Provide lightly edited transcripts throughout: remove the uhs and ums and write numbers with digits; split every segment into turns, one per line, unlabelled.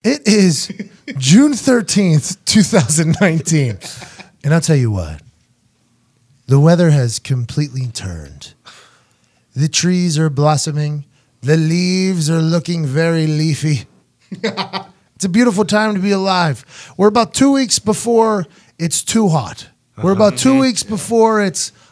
It is June 13th, 2019. And I'll tell you what, the weather has completely turned. The trees are blossoming. The leaves are looking very leafy. It's a beautiful time to be alive. We're about 2 weeks before it's too hot. We're about 2 weeks before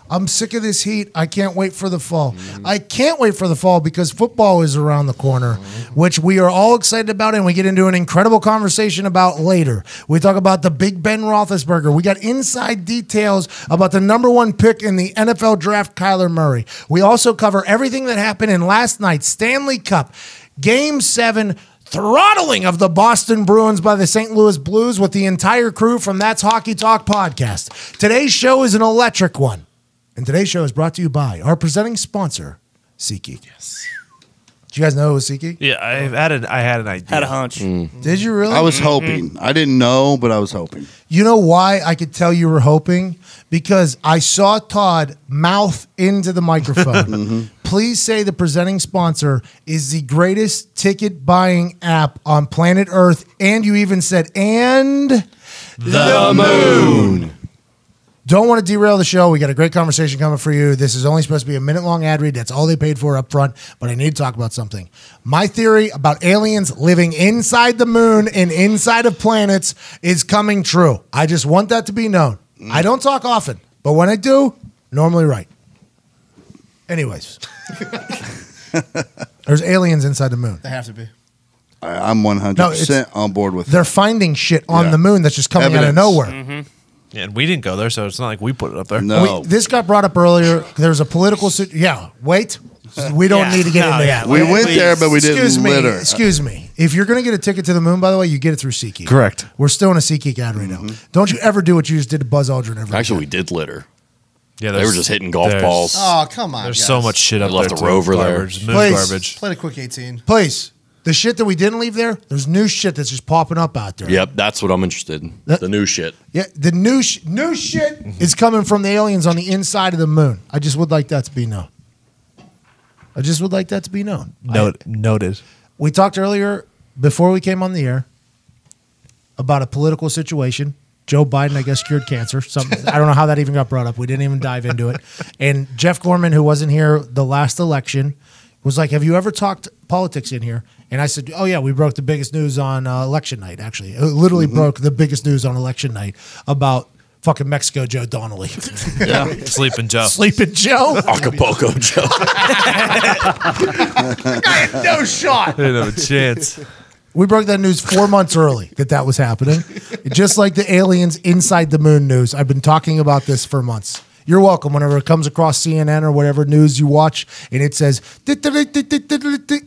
I'm sick of this heat. I can't wait for the fall. I can't wait for the fall because football is around the corner, which we are all excited about, and we get into an incredible conversation about later. We talk about the Big Ben Roethlisberger. We got inside details about the number one pick in the NFL draft, Kyler Murray. We also cover everything that happened in last night's Stanley Cup Game 7 throttling of the Boston Bruins by the St. Louis Blues with the entire crew from That's Hockey Talk podcast. Today's show is an electric one. And today's show is brought to you by our presenting sponsor, SeatGeek. Yes. Did you guys know it was SeatGeek?
Yeah, I had an idea.
Had a hunch.
Did you really?
I was hoping. I didn't know, but I was hoping.
You know why I could tell you were hoping? Because I saw Todd mouth into the microphone. Please say the presenting sponsor is the greatest ticket buying app on planet Earth. And you even said, and
The moon.
Don't want to derail the show. We got a great conversation coming for you. This is only supposed to be a minute-long ad read. That's all they paid for up front, but I need to talk about something. My theory about aliens living inside the moon and inside of planets is coming true. I just want that to be known. I don't talk often, but when I do, normally right. Anyways. There's aliens inside the moon.
They have to be.
I'm 100% on board with
They're finding shit on
Yeah.
the moon that's just coming out of
Evidence.
nowhere.
Yeah, and we didn't go there, so it's not like we put it up there.
No.
This got brought up earlier. There's a political wait. We don't need to get into that.
We went there, but we
Excuse
didn't
me.
litter.
Excuse me. If you're going to get a ticket to the moon, by the way, you get it through SeatGeek.
Correct.
We're still in a SeatGeek ad right now. Don't you ever do what you just did to Buzz Aldrin ever
Actually, we
again.
did litter.
Yeah,
They were just hitting golf
there's-
balls.
Oh, come on.
There's
guys.
so much shit up
They left
there.
the
too.
rover there.
Garbage, moon
Please.
garbage.
Played a quick 18.
Please. The shit that we didn't leave there, there's new shit that's just popping up out there.
Yep, that's what I'm interested in.
That-
The new shit.
Yeah, the new shit is coming from the aliens on the inside of the moon. I just would like that to be known.
Noted.
We talked earlier, before we came on the air, about a political situation. Joe Biden, I guess, cured cancer. I don't know how that even got brought up. We didn't even dive into it. And Jeff Gorman, who wasn't here the last election, was like, have you ever talked politics in here? And I said, oh, yeah, we broke the biggest news on election night, actually. It literally broke the biggest news on election night about fucking Mexico Joe Donnelly.
Yeah.
Sleeping Joe.
Sleeping Joe?
Acapulco Joe.
No shot.
Didn't have a chance.
We broke that news 4 months early that was happening. Just like the aliens inside the moon news. I've been talking about this for months. You're welcome whenever it comes across CNN or whatever news you watch and it says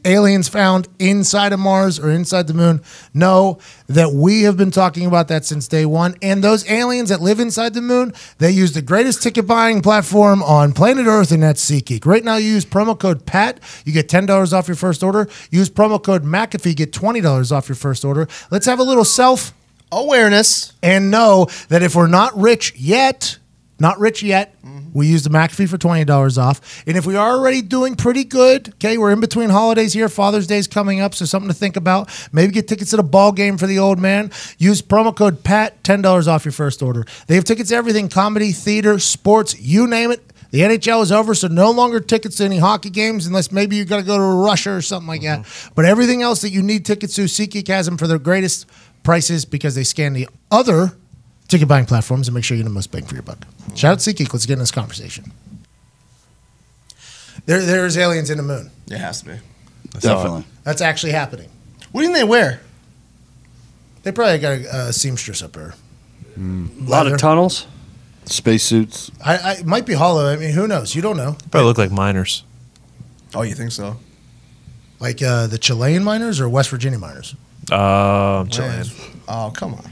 aliens found inside of Mars or inside the moon. Know that we have been talking about that since day one. And those aliens that live inside the moon, they use the greatest ticket buying platform on planet Earth, and that's SeatGeek. Right now, you use promo code PAT, you get $10 off your first order. Use promo code McAfee, get $20 off your first order. Let's have a little
Awareness.
and know that if we're not rich yet, we use the McAfee for $20 off. And if we are already doing pretty good, okay, we're in between holidays here. Father's Day's coming up, so something to think about. Maybe get tickets to the ball game for the old man. Use promo code PAT, $10 off your first order. They have tickets to everything, comedy, theater, sports, you name it. The NHL is over, so no longer tickets to any hockey games unless maybe you got to go to Russia or something like that. But everything else that you need tickets to, SeatGeek has them for their greatest prices because they scan the other ticket buying platforms and make sure you get the most bang for your buck. Shout out to SeatGeek. Let's get in this conversation. There's aliens in the moon.
It has to be.
Definitely.
That's actually happening.
What do you think they wear?
They probably got a seamstress up there.
A lot of tunnels.
Spacesuits.
It might be hollow. I mean, who knows? You don't know.
Probably look like miners.
Oh, you think so?
Like the Chilean miners or West Virginia miners?
Chilean.
Oh, come on.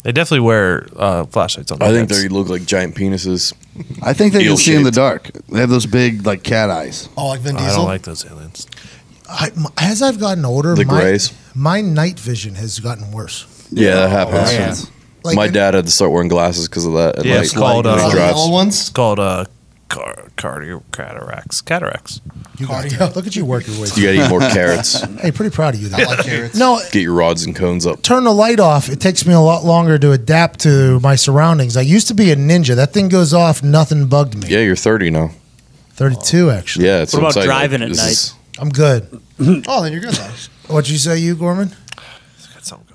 They definitely wear flashlights on their
I think
heads.
they look like giant penises.
I think they can see in the
Eel-shaped.
dark. They have those big, like, cat eyes.
Oh, like Vin Diesel?
I don't like those aliens.
As I've gotten older,
The grays.
my night vision has gotten worse.
Yeah, that happens.
Yeah.
Like,
My dad had to start wearing glasses because of that. At
Yeah,
night.
it's called,
When he
Oh, the
drives.
old ones?
It's called Cataracts.
You got that. Look at you working with
You gotta eat more carrots.
Hey, pretty proud of you. Though.
Carrots.
No,
Get your rods and cones up.
turn the light off. It takes me a lot longer to adapt to my surroundings. I used to be a ninja. That thing goes off, nothing bugged me.
Yeah, you're 30 now.
32 actually.
Yeah. It's
What about
I'm saying,
driving at
this
night?
is-
I'm good.
Oh, then you're good though.
What'd you say, you Gorman?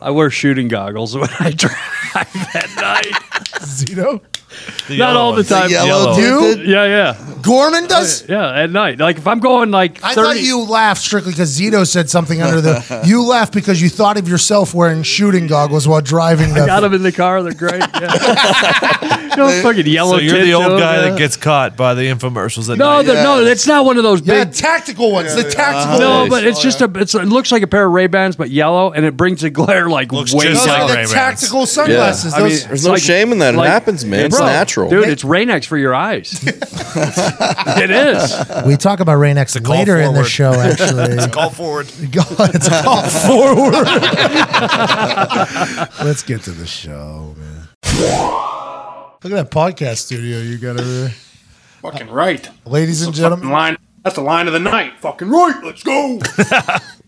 I wear shooting goggles when I drive at night.
Zito?
Not all the time.
Yellow
You?
tinted?
Yeah.
Gorman does?
Yeah, at night. Like if I'm going like 30.
I thought you laughed strictly because Zito said something under the. You laughed because you thought of yourself wearing shooting goggles while driving.
I got them in the car. They're great. Yeah. You know, fucking yellow
So you're the
tint
old
to 'em,
guy
yeah.
that gets caught by the infomercials at
No,
night.
no, it's not one of those
Yeah,
big.
tactical ones. The tactical
No,
ones.
but it's just it looks like a pair of Ray-Bans, but yellow, and it brings a glare like
Looks
way
just
Those
like
are the
Ray-Bans.
tactical sunglasses.
I mean,
Those,
There's no
like-
shame in that. It
like-
happens, man. It's
Bro,
natural.
dude. It's Rain-X for your eyes. It is.
we talk about Rain-X
a call
later in the
forward.
show, actually.
Call forward.
It's a call forward. Let's get to the show, man. Look at that podcast studio you got over there.
Fucking right.
Ladies and gentlemen.
Line. That's the line of the night. Fucking right. Let's go.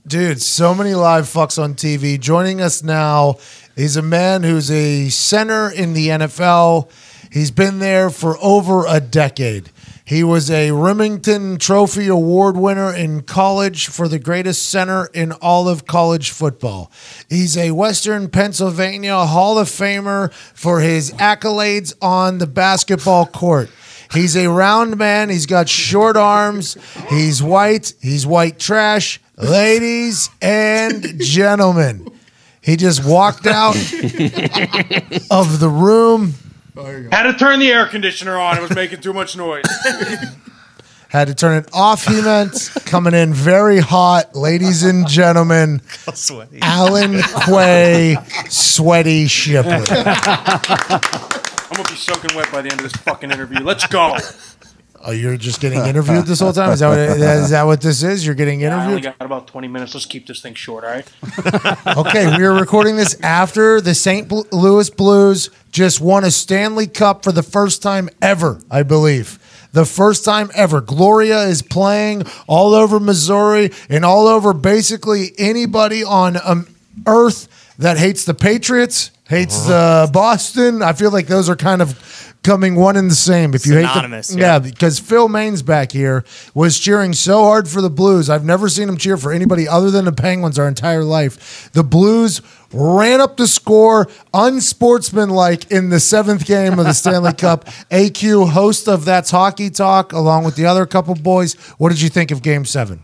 Dude, so many live fucks on TV. Joining us now is a man who's a center in the NFL. He's been there for over a decade. He was a Remington Trophy Award winner in college for the greatest center in all of college football. He's a Western Pennsylvania Hall of Famer for his accolades on the basketball court. He's a round man. He's got short arms. He's white. He's white trash. Ladies and gentlemen, he just walked out of the room.
Had to turn the air conditioner on. It was making too much noise.
Had to turn it off, he meant. Coming in very hot, ladies and gentlemen, Alan Quay, Sweaty Shipley.
I'm going to be soaking wet by the end of this fucking interview. Let's go.
Oh, you're just getting interviewed this whole time? Is that what this is? You're getting
I only
interviewed?
got about 20 minutes. Let's keep this thing short, all right?
Okay, we are recording this after the St. Louis Blues just won a Stanley Cup for the first time ever, I believe. The first time ever. Gloria is playing all over Missouri and all over basically anybody on Earth that hates the Patriots, hates Boston. I feel like those are kind of coming one and the same. If you
Synonymous,
hate them, yeah, because Phil Main's back here was cheering so hard for the Blues. I've never seen him cheer for anybody other than the Penguins our entire life. The Blues ran up the score, unsportsmanlike in the seventh game of the Stanley Cup. AQ, host of That's Hockey Talk, along with the other couple boys. What did you think of Game 7?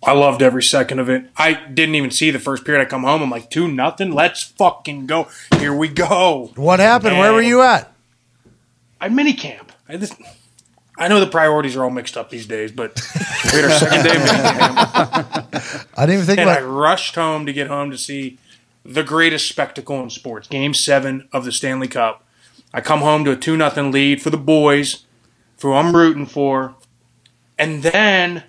I loved every second of it. I didn't even see the first period. I come home. I'm like, 2-0. Let's fucking go. Here we go.
What happened? Where were you at?
I minicamp. I know the priorities are all mixed up these days, but we had our second day of minicamp.
I didn't even think
And I
about
rushed home to get home to see the greatest spectacle in sports, Game 7 of the Stanley Cup. I come home to a 2-0 lead for the boys, for who I'm rooting for, and then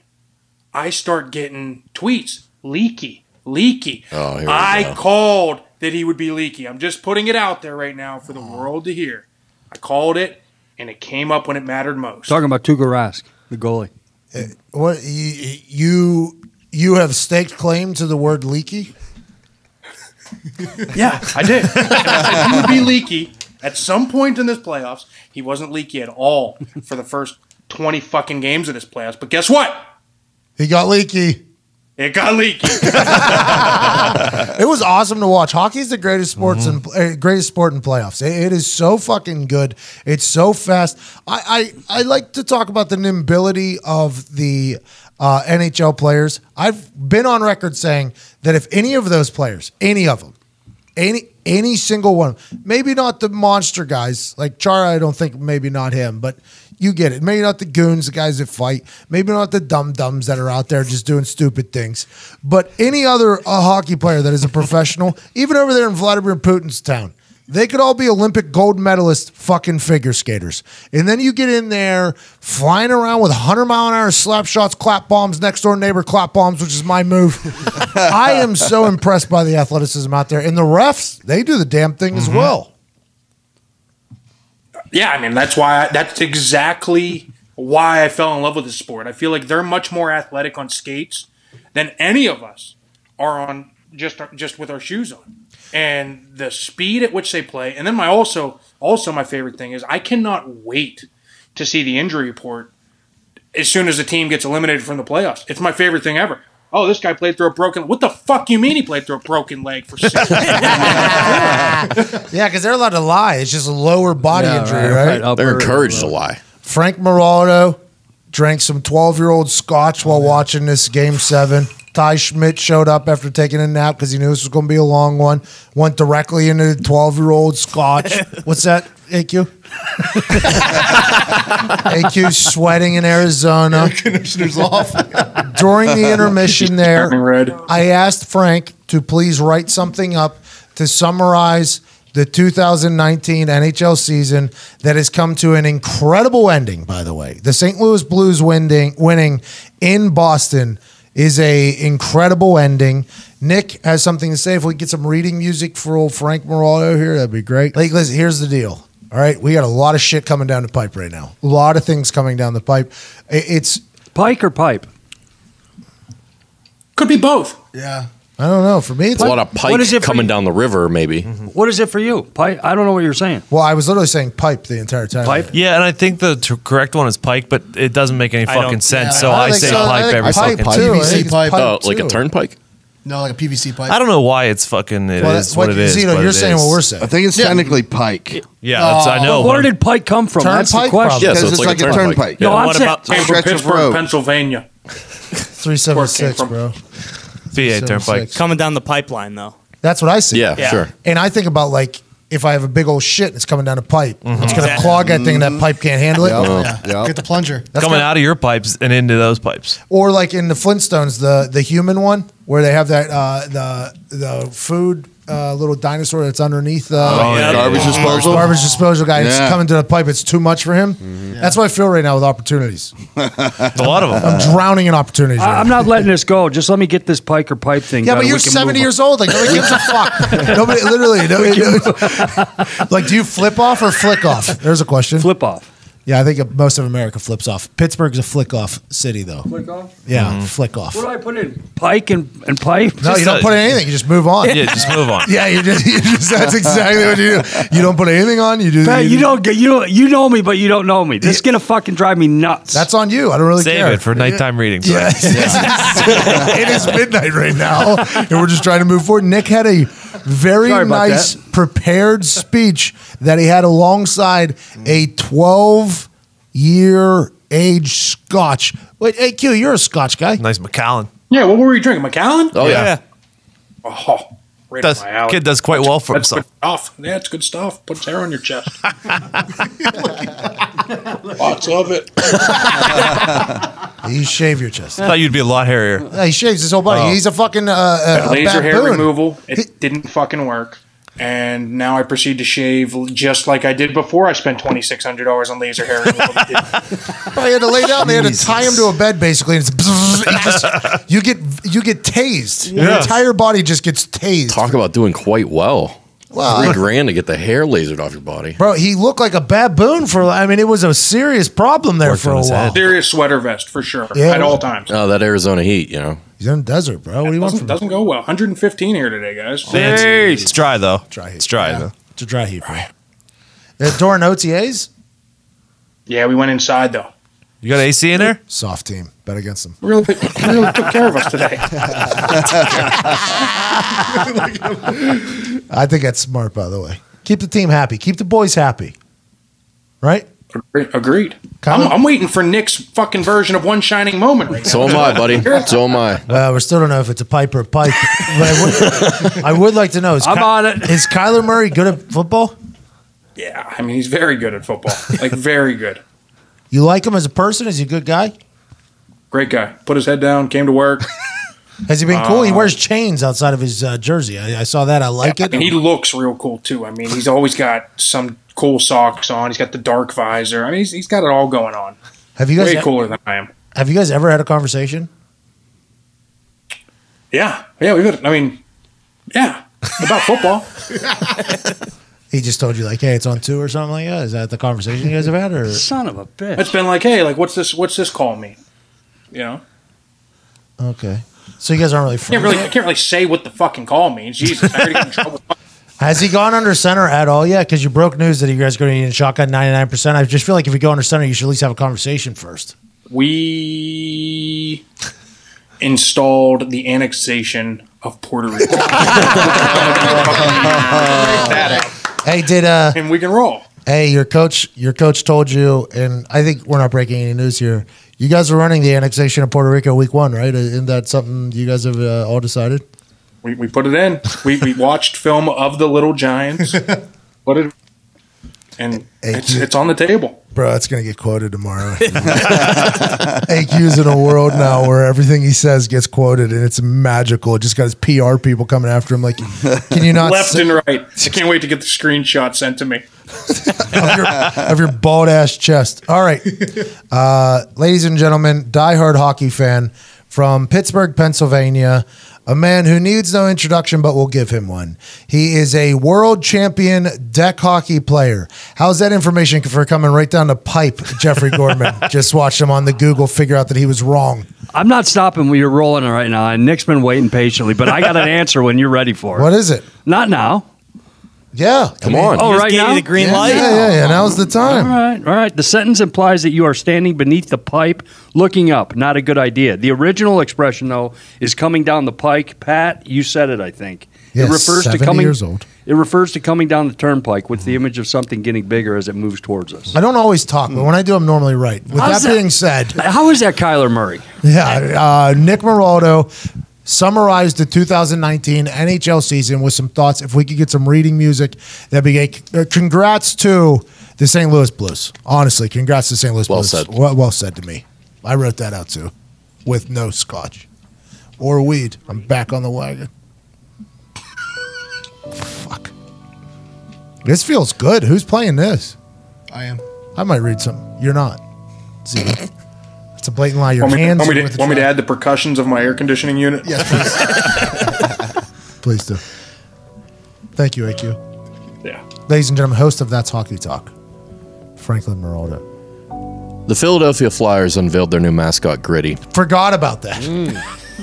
I start getting tweets. Leaky.
Oh, here we
I
go.
called that he would be leaky. I'm just putting it out there right now for the world to hear. I called it, and it came up when it mattered most.
Talking about Tuukka Rask, the goalie.
what you have staked claim to the word leaky.
Yeah, I did. I said he would be leaky at some point in this playoffs. He wasn't leaky at all for the first 20 fucking games of this playoffs. But guess what?
He got leaky.
It got leaky.
It was awesome to watch. Hockey's the greatest sports and greatest sport in playoffs. It is so fucking good. It's so fast. I like to talk about the nimbility of the NHL players. I've been on record saying that if any of those players, any of them, any single one, maybe not the monster guys like Chara, I don't think, maybe not him, but you get it. Maybe not the goons, the guys that fight. Maybe not the dum-dums that are out there just doing stupid things. But any other hockey player that is a professional, even over there in Vladimir Putin's town, they could all be Olympic gold medalist fucking figure skaters. And then you get in there flying around with 100-mile-an-hour slap shots, clap bombs, next door neighbor clap bombs, which is my move. I am so impressed by the athleticism out there. And the refs, they do the damn thing as well.
Yeah, I mean that's exactly why I fell in love with the sport. I feel like they're much more athletic on skates than any of us are on just with our shoes on. And the speed at which they play, and then also my favorite thing is I cannot wait to see the injury report as soon as the team gets eliminated from the playoffs. It's my favorite thing ever. Oh, this guy played through a broken. What the fuck you mean he played through a broken leg for 6 months?
Yeah, because they're allowed to lie. It's just a lower body injury, right?
They're encouraged to lie.
Frank Moraldo drank some 12-year-old scotch while watching this Game 7. Ty Schmidt showed up after taking a nap because he knew this was going to be a long one. Went directly into the 12-year-old scotch. What's that, AQ? AQ sweating in Arizona.
Conditioners off.
During the intermission there,
Turning red.
I asked Frank to please write something up to summarize the 2019 NHL season that has come to an incredible ending, by the way. The St. Louis Blues winning in Boston is a incredible ending. Nick has something to say. If we get some reading music for old Frank Moraldo here, that'd be great. Like, listen, here's the deal. All right, we got a lot of shit coming down the pipe right now. A lot of things coming down the pipe. It's
Pike or pipe?
Could be both.
Yeah.
I don't know. For me, it's
A lot of pike
is it for
coming
you?
down the river, maybe.
What is it for you? Pike? I don't know what you're saying.
well, I was literally saying pipe the entire time.
Pipe?
Yeah, and I think the correct one is pike, but it doesn't make any fucking sense. So
I
I
think
say
so. I
pipe
think
every
pipe
fucking
too.
time.
I think it's
PVC pipe.
Oh, like a
too.
turnpike?
No, like a PVC pipe.
I don't know why it's fucking. It is what it is.
Zito,
but
you're
it
saying
is.
what we're
I
saying.
think it's technically pike.
Yeah, that's, I know.
But where
but
did Pike come from? That's the
Turnpike,
question.
Yeah, so
Because
it's like a turnpike.
No, I'm
what
saying
about
Came from
Stretch of
Pittsburgh,
road.
Pennsylvania.
376,
from-
bro.
VA Turnpike?
Coming down the pipeline, though.
That's what I see.
Yeah, sure.
And I think about, like, if I have a big old shit and it's coming down a pipe, it's going to
Exactly.
clog that thing and that pipe can't handle it.
Yeah. Get the plunger.
That's
Coming
kinda-
out of your pipes and into those pipes.
Or like in the Flintstones, the human one, where they have that the food little dinosaur that's underneath the
yeah.
Garbage disposal.
garbage disposal guy. It's
Yeah.
coming to the pipe. It's too much for him. That's what I feel right now with opportunities.
A lot of them.
I'm drowning in opportunities. right
I'm
now.
not letting this go. Just let me get this Pike or pipe thing
Yeah,
done.
but you're
We can
70
move
years old. Like nobody gives a fuck. Nobody, literally. Like, do you flip off or flick off? There's a question.
on. Flip off.
Yeah, I think most of America flips off. Pittsburgh's a flick off city, though.
Flick off?
Yeah, flick off.
What do I put in? Pike and pipe?
No, you don't put in anything. You just move on.
Yeah, just move on.
Yeah, you just that's exactly what you do. You don't put anything on. You do.
Pat, you know me, but you don't know me. This is gonna fucking drive me nuts.
That's on you. I don't really
Save
care.
it for nighttime readings.
Yeah, it is midnight right now, and we're just trying to move forward. Nick had a very
Sorry about
nice prepared speech that he had alongside a 12-year age Scotch. Wait, hey Q, you're a Scotch guy.
Nice Macallan.
Yeah, what were you drinking? Macallan?
Oh, yeah.
Oh, right up my alley.
Kid does quite well for
That's
himself.
good stuff. Yeah, it's good stuff. Puts hair on your chest. Lots of it.
You shave your chest.
I thought you'd be a lot hairier.
Yeah, he shaves his whole body. He's a fucking a
Laser hair
baboon.
removal. It didn't fucking work. And now I proceed to shave just like I did before I spent $2,600 on laser hair removal.
They had to lay down. They had to tie him to a bed, basically. And it's you get tased. Your entire body just gets tased.
Talk about doing quite well.
Well,
$3,000 to get the hair lasered off your body.
bro, he looked like a baboon for. I mean, it was a serious problem there
Worked
for
on
a
his
while.
head.
Serious sweater vest for sure.
Yeah.
At all times.
Oh, that Arizona heat, you know.
He's in the desert, bro. What do you want from
Doesn't go well. 115 here today, guys.
It's dry though.
Dry heat.
It's dry though.
It's a dry heat, bro. During OTAs,
Yeah, we went inside though.
You got AC in there?
soft team. Bet against them.
Really took care of us today.
I think that's smart, by the way. Keep the team happy. Keep the boys happy. Right?
Agreed.
Colin?
I'm waiting for Nick's fucking version of One Shining Moment right now.
So am I, buddy. So am I.
Well, we still don't know if it's a pipe or a pipe. But I would like to know.
I'm on it.
Is Kyler Murray good at football?
Yeah, I mean, he's very good at football. Like, very good.
You like him as a person? Is he a good guy?
Great guy. Put his head down, came to work.
Has he been cool? He wears chains outside of his jersey. I saw that. I like it.
And he looks real cool, too. I mean, he's always got some cool socks on. He's got the dark visor. I mean, he's got it all going on.
Have you guys
Way cooler than I am.
Have you guys ever had a conversation?
Yeah. Yeah, we've had, I mean, yeah. About football.
He just told you like, hey, it's on 2 or something like that. Is that the conversation you guys have had? Or
Son of a bitch.
It's been like, hey, like what's this call mean? You know?
okay, so you guys aren't really friends.
I can't really say what the fucking call means. Jesus, I already got in trouble.
Has he gone under center at all yet? Because you broke news that you guys are going to need a shotgun 99%. I just feel like if you go under center, you should at least have a conversation first.
We installed the annexation of Puerto Rico.
Hey, did
and we can roll.
Hey, your coach told you, and I think we're not breaking any news here. You guys are running the annexation of Puerto Rico week 1, right? Isn't that something you guys have all decided?
We put it in. We watched film of the Little Giants. Put it, and it's on the table.
Bro, it's going to get quoted tomorrow. AQ's in a world now where everything he says gets quoted, and it's magical. It just got his PR people coming after him like, can you not...
Left and right. I can't wait to get the screenshot sent to me.
of your bald-ass chest. All right. Ladies and gentlemen, diehard hockey fan from Pittsburgh, Pennsylvania, a man who needs no introduction, but we'll give him one. He is a world champion deck hockey player. How's that information for coming right down the pipe, Jeffrey Gorman? Just watched him on the Google figure out that he was wrong.
I'm not stopping when you're rolling it right now, and Nick's been waiting patiently, but I got an answer when you're ready for it.
What is it?
Not now.
Yeah.
Come on.
Oh, right
Gave
now?
you the green light.
Yeah. Now's the time.
All right. The sentence implies that you are standing beneath the pipe, looking up. Not a good idea. The original expression, though, is coming down the pike. Pat, you said it, I think.
Yes,
it refers
70
to coming.
years old.
It refers to coming down the turnpike with the image of something getting bigger as it moves towards us.
I don't always talk, but when I do, I'm normally right. With
How's
that being said,
How is that, Kyler Murray?
yeah, Nick Maraldo summarized the 2019 NHL season with some thoughts. If we could get some reading music, that'd be great. Congrats to the St. Louis Blues. Honestly, congrats to St. Louis
Well
Blues.
said.
Well said to me. I wrote that out too, with no scotch or weed. I'm back on the wagon. Fuck. This feels good. Who's playing this?
I am.
I might read some. You're not. See, it's a blatant lie. Your
Want
hands.
me
are with the
to
track.
add the percussions of my air conditioning unit?
Yes, please.
Please do. Thank you, AQ.
Yeah.
Ladies and gentlemen, host of That's Hockey Talk, Franklin Maraldo.
The Philadelphia Flyers unveiled their new mascot, Gritty.
Forgot about that.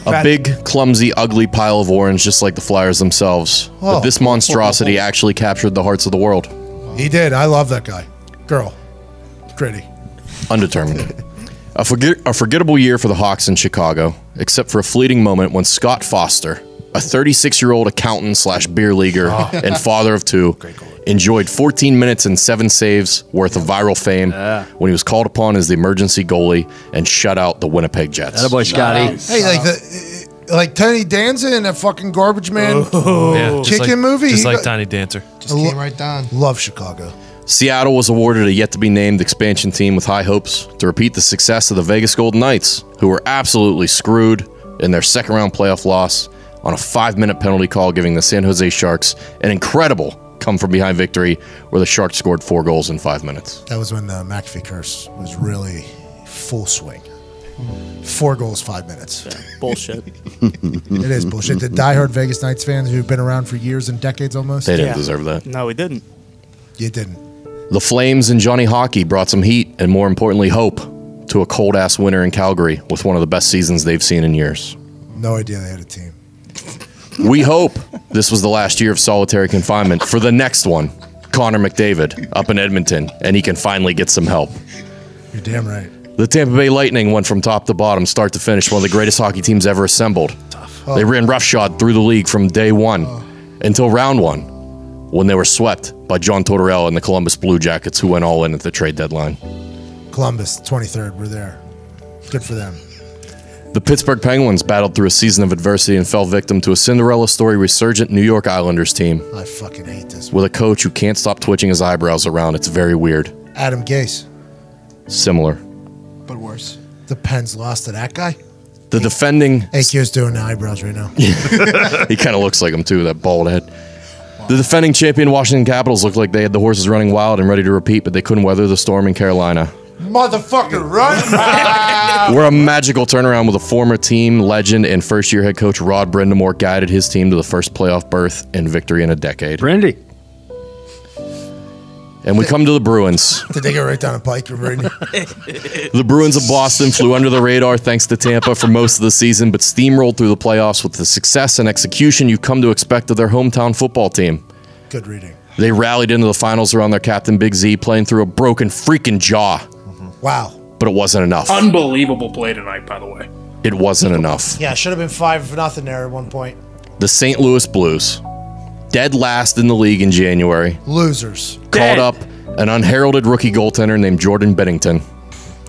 A big, clumsy, ugly pile of orange, just like the Flyers themselves.
Oh.
But this monstrosity actually captured the hearts of the world.
He did. I love that guy. Girl. Gritty.
Undetermined. A forgettable year for the Hawks in Chicago, except for a fleeting moment when Scott Foster, a 36-year-old accountant/beer leaguer and father of 2, enjoyed 14 minutes and 7 saves worth of viral fame when he was called upon as the emergency goalie and shut out the Winnipeg Jets.
Attaboy, Scotty.
Hey, like Tony Danza in that fucking Garbage Man
Yeah, just
chicken movie.
Just
He
like
got-
Tiny Dancer.
Just came right down.
Love Chicago.
Seattle was awarded a yet-to-be-named expansion team with high hopes to repeat the success of the Vegas Golden Knights, who were absolutely screwed in their second-round playoff loss on a 5-minute penalty call, giving the San Jose Sharks an incredible come-from-behind victory where the Sharks scored 4 goals in 5 minutes.
That was when the McAfee curse was really full swing. 4 goals, 5 minutes.
Bullshit.
It is bullshit. The diehard Vegas Knights fans who've been around for years and decades almost.
They didn't
Yeah.
deserve that.
No, we didn't.
You didn't.
The Flames and Johnny Hockey brought some heat and, more importantly, hope to a cold-ass winter in Calgary with one of the best seasons they've seen in years.
No idea they had a team.
We hope this was the last year of solitary confinement for the next one, Connor McDavid, up in Edmonton, and he can finally get some help.
You're damn right.
The Tampa Bay Lightning went from top to bottom, start to finish, one of the greatest hockey teams ever assembled. They ran roughshod through the league from day one until round 1, when they were swept by John Tortorella and the Columbus Blue Jackets, who went all in at the trade deadline.
Columbus, 23rd. We're there. Good for them.
The Pittsburgh Penguins battled through a season of adversity and fell victim to a Cinderella story resurgent New York Islanders team
I fucking hate this.
with a coach who can't stop twitching his eyebrows around. It's very weird.
Adam Gase.
Similar.
But worse.
The Pens lost to that guy.
The defending...
AQ's doing the eyebrows right now.
He kind of looks like him, too, that bald head. The defending champion Washington Capitals looked like they had the horses running wild and ready to repeat, but they couldn't weather the storm in Carolina.
Motherfucker, run!
Where a magical turnaround with a former team legend and first-year head coach Rod Brindamore guided his team to the first playoff berth and victory in a decade.
Brandy.
And we come to the Bruins.
Did they go right down a pike, Brady?
The Bruins of Boston flew under the radar thanks to Tampa for most of the season, but steamrolled through the playoffs with the success and execution you've come to expect of their hometown football team.
Good reading.
They rallied into the finals around their captain Big Z, playing through a broken freaking jaw.
Wow.
But it wasn't enough.
Unbelievable play tonight, by the way.
It wasn't enough.
Yeah, should have been 5-0 there at one point.
The St. Louis Blues, dead last in the league in January,
Losers.
called up an unheralded rookie goaltender named Jordan Bennington.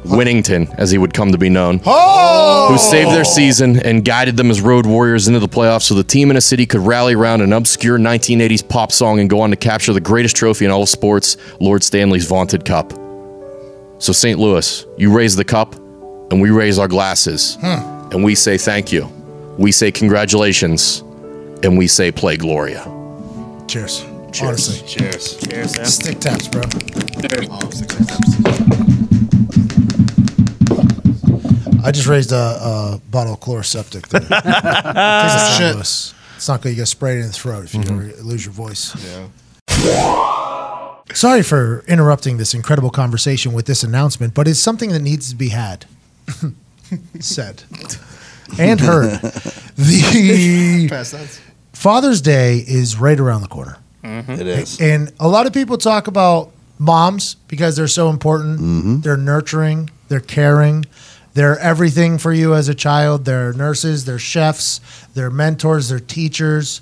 Winnington, as he would come to be known, who saved their season and guided them as road warriors into the playoffs so the team in a city could rally around an obscure 1980s pop song and go on to capture the greatest trophy in all of sports, Lord Stanley's vaunted cup. So St. Louis, you raise the cup, and we raise our glasses, and we say thank you. We say congratulations, and we say play Gloria.
Cheers.
Cheers.
Honestly.
Cheers.
Cheers, Sam.
Stick taps, bro. I just raised a bottle of Chloroseptic there. Tastes like
Shit.
It's not good. You got to spray it in the throat if you ever lose your voice.
Yeah.
Sorry for interrupting this incredible conversation with this announcement, but it's something that needs to be had, said, and heard. The
Pass that.
Father's Day is right around the corner.
It is.
And a lot of people talk about moms because they're so important. They're nurturing, they're caring, they're everything for you as a child. They're nurses, they're chefs, they're mentors, they're teachers.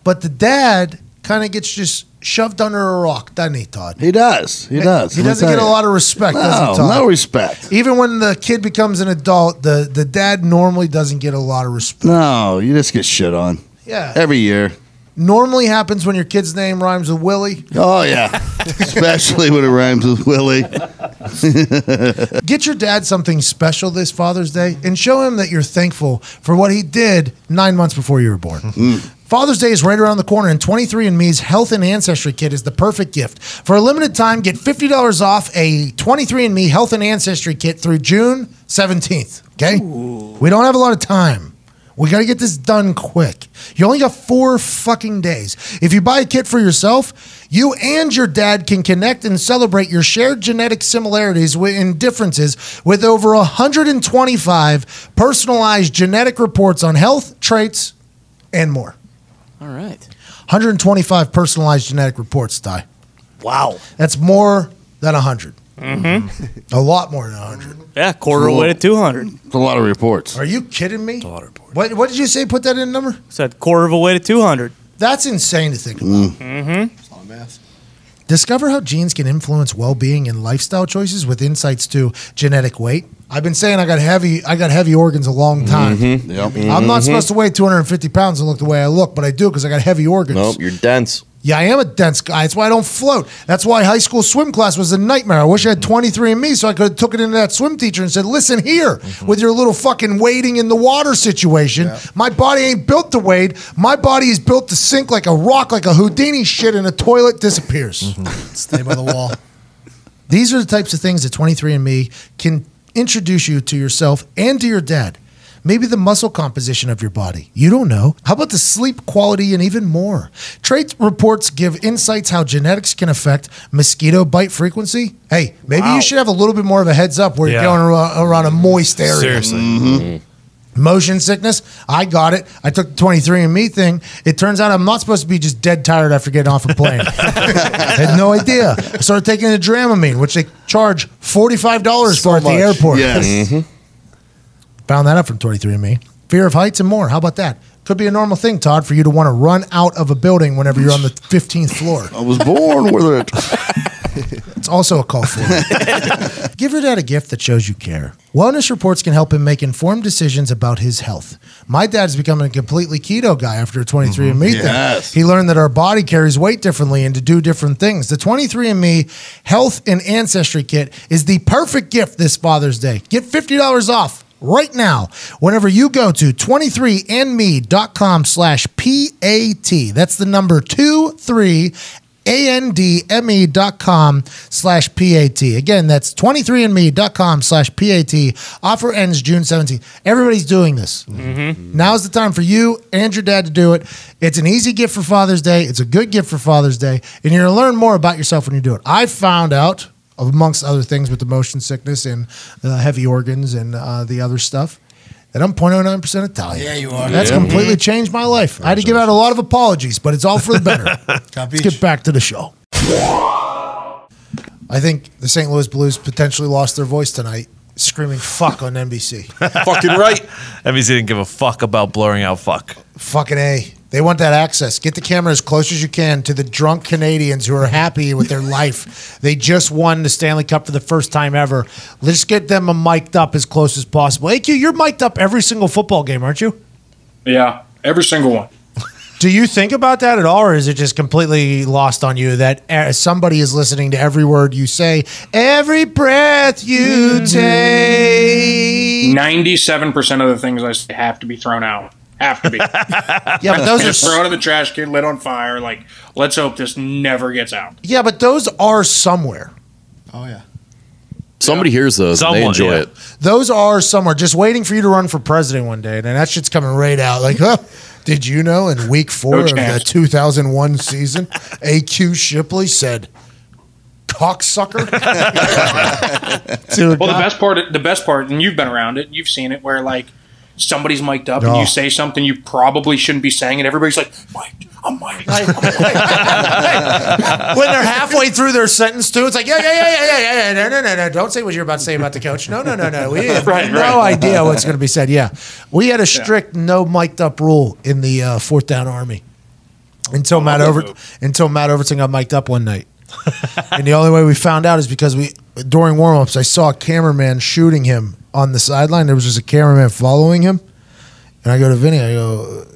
But the dad kind of gets just shoved under a rock, doesn't he, Todd?
He does. He does.
He doesn't get a lot of respect, does he, Todd?
No respect.
Even when the kid becomes an adult, the dad normally doesn't get a lot of respect.
No, you just get shit on
Yeah.
every year.
Normally happens when your kid's name rhymes with Willie.
Oh, yeah. Especially when it rhymes with Willie.
Get your dad something special this Father's Day and show him that you're thankful for what he did 9 months before you were born. Father's Day is right around the corner, and 23andMe's Health and Ancestry Kit is the perfect gift. For a limited time, get $50 off a 23andMe Health and Ancestry Kit through June 17th. Okay? We don't have a lot of time. We got to get this done quick. You only got 4 fucking days. If you buy a kit for yourself, you and your dad can connect and celebrate your shared genetic similarities and differences with over 125 personalized genetic reports on health, traits, and more.
All right.
125 personalized genetic reports, Ty.
Wow.
That's more than 100. Mm-hmm. A lot more than 100.
Yeah, quarter away to 200.
It's a lot of reports.
Are you kidding me? What did you say? Put that in a number?
Said quarter of a way to 200.
That's insane to think about. Discover how genes can influence well-being and lifestyle choices with insights to genetic weight. I've been saying I got heavy organs a long time.
Yep.
I'm not supposed to weigh 250 pounds and look the way I look, but I do because I got heavy organs.
Nope, you're dense.
Yeah, I am a dense guy. That's why I don't float. That's why high school swim class was a nightmare. I wish I had 23andMe so I could have took it into that swim teacher and said, listen here, with your little fucking wading in the water situation, my body ain't built to wade. My body is built to sink like a rock, like a Houdini shit in a toilet disappears. Stay by the wall. These are the types of things that 23andMe can introduce you to yourself and to your dad. Maybe the muscle composition of your body. You don't know. How about the sleep quality and even more? Trait reports give insights how genetics can affect mosquito bite frequency. Hey, maybe you should have a little bit more of a heads up where you're going around a moist area.
Seriously.
Motion sickness, I got it. I took the 23andMe thing. It turns out I'm not supposed to be just dead tired after getting off a plane. I had no idea. I started taking the Dramamine, which they charge $45 for at the airport.
Yes.
Found that out from 23andMe. Fear of heights and more. How about that? Could be a normal thing, Todd, for you to want to run out of a building whenever you're on the 15th floor.
I was born with it.
It's also a call for it. Give your dad a gift that shows you care. Wellness reports can help him make informed decisions about his health. My dad's becoming a completely keto guy after a 23andMe
Yes.
thing. He learned that our body carries weight differently and to do different things. The 23andMe Health and Ancestry Kit is the perfect gift this Father's Day. Get $50 off right now whenever you go to 23andme.com/PAT. That's the number 23andme.com/PAT. 23andme.com/PAT. Again, that's 23andme.com/PAT. Offer ends June 17th. Everybody's doing this. Now's the time for you and your dad to do it. It's an easy gift for Father's Day. It's a good gift for Father's Day. And you're going to learn more about yourself when you do it. I found out, amongst other things with the motion sickness and heavy organs and the other stuff, that I'm 0.09% Italian.
Yeah, you are.
That's completely changed my life. I had to give out a lot of apologies, but it's all for the better. Let's get back to the show. I think the St. Louis Blues potentially lost their voice tonight, screaming "fuck" on NBC.
Fucking right.
NBC didn't give a fuck about blurring out fuck.
Fucking A. They want that access. Get the camera as close as you can to the drunk Canadians who are happy with their life. They just won the Stanley Cup for the first time ever. Let's get them mic'd up as close as possible. AQ, you're mic'd up every single football game, aren't you?
Yeah, every single one.
Do you think about that at all, or is it just completely lost on you that somebody is listening to every word you say, every breath you take?
97% of the things I say have to be thrown out. Have to be.
Yeah, but those
Just
are
thrown in the trash can, lit on fire. Like, let's hope this never gets out.
yeah, but those are somewhere.
Oh, yeah.
Somebody hears those. And they
Someone,
enjoy
yeah.
it.
Those are somewhere, just waiting for you to run for president one day, and then that shit's coming right out. Like, huh? Did you know in week 4
No
of the
chance.
2001 season, AQ Shipley said, "Cocksucker." Dude,
Well, the best part, and you've been around it, you've seen it, where like somebody's mic'd up and
Oh.
you say something you probably shouldn't be saying, and everybody's like, "Mic'd, I'm mic'd."
when they're halfway through their sentence too, it's like, yeah, no, don't say what you're about to say about the coach. No. We have
Right,
no
right.
idea what's going to be said. Yeah, we had a strict no mic'd up rule in the 4th Down Army until Matt Overton got mic'd up one night. And the only way we found out is because during warm-ups, I saw a cameraman shooting him on the sideline. There was just a cameraman following him. And I go to Vinny, I go,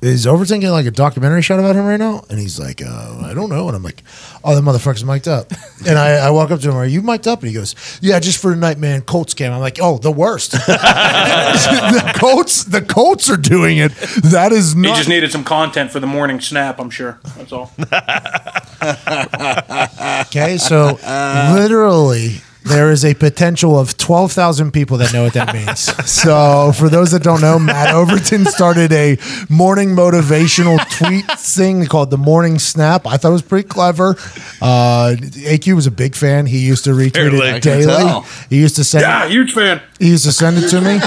is Overton getting like a documentary shot about him right now? And he's like, I don't know. And I'm like, oh, that motherfucker's mic'd up. And I walk up to him, are you mic'd up? And he goes, yeah, just for tonight, man. Colts game. I'm like, oh, the worst. the Colts are doing it. That is
He
not.
just needed some content for the morning snap, I'm sure. That's all.
Okay, so literally there is a potential of 12,000 people that know what that means. So for those that don't know, Matt Overton started a morning motivational tweet thing called the Morning Snap. I thought it was pretty clever. AQ was a big fan. He used to retweet
Clearly.
it
I
can
daily.
tell.
He used to send
Yeah, huge fan.
he used to send it to me.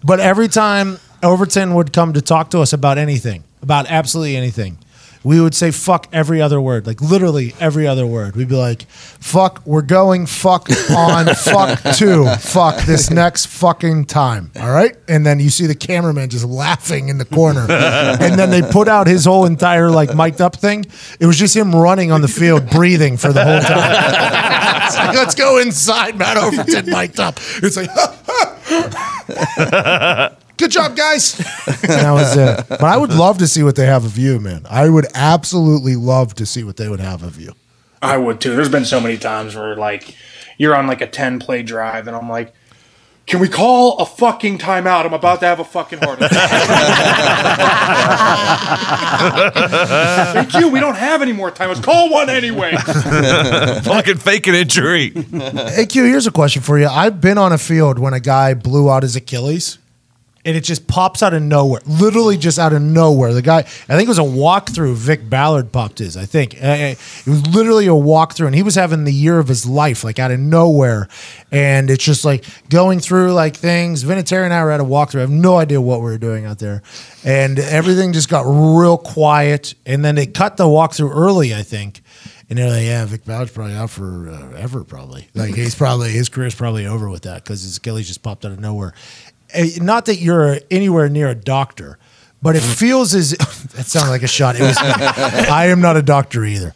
But every time Overton would come to talk to us about anything, about absolutely anything, we would say fuck every other word, like literally every other word. We'd be like, fuck, we're going fuck on, fuck to, fuck this next fucking time. All right? And then you see the cameraman just laughing in the corner. And then they put out his whole entire like mic'd up thing. It was just him running on the field, breathing for the whole time. It's like, let's go inside, Matt Overton mic'd up. It's like, good job, guys. And that was it. But I would love to see what they have of you, man. I would absolutely love to see what they would have of you.
I would too. There's been so many times where like you're on like a 10-play drive, and I'm like, can we call a fucking timeout? I'm about to have a fucking heart attack. Thank you. We don't have any more timeouts. Call one anyway.
Fucking fake an injury.
Hey, Q, here's a question for you. I've been on a field when a guy blew out his Achilles, and it just pops out of nowhere. Literally just out of nowhere. The guy, I think it was a walkthrough. Vic Ballard popped his, I think. It was literally a walkthrough, and he was having the year of his life, like out of nowhere. And it's just like going through like things. Vinatieri and I were at a walkthrough. I have no idea what we were doing out there. And everything just got real quiet. And then they cut the walkthrough early, I think. And they're like, yeah, Vic Ballard's probably out for ever, probably. Like his career's probably over with that because his Achilles just popped out of nowhere. Not that you're anywhere near a doctor, but it feels as that sounded like a shot. It was. I am not a doctor either.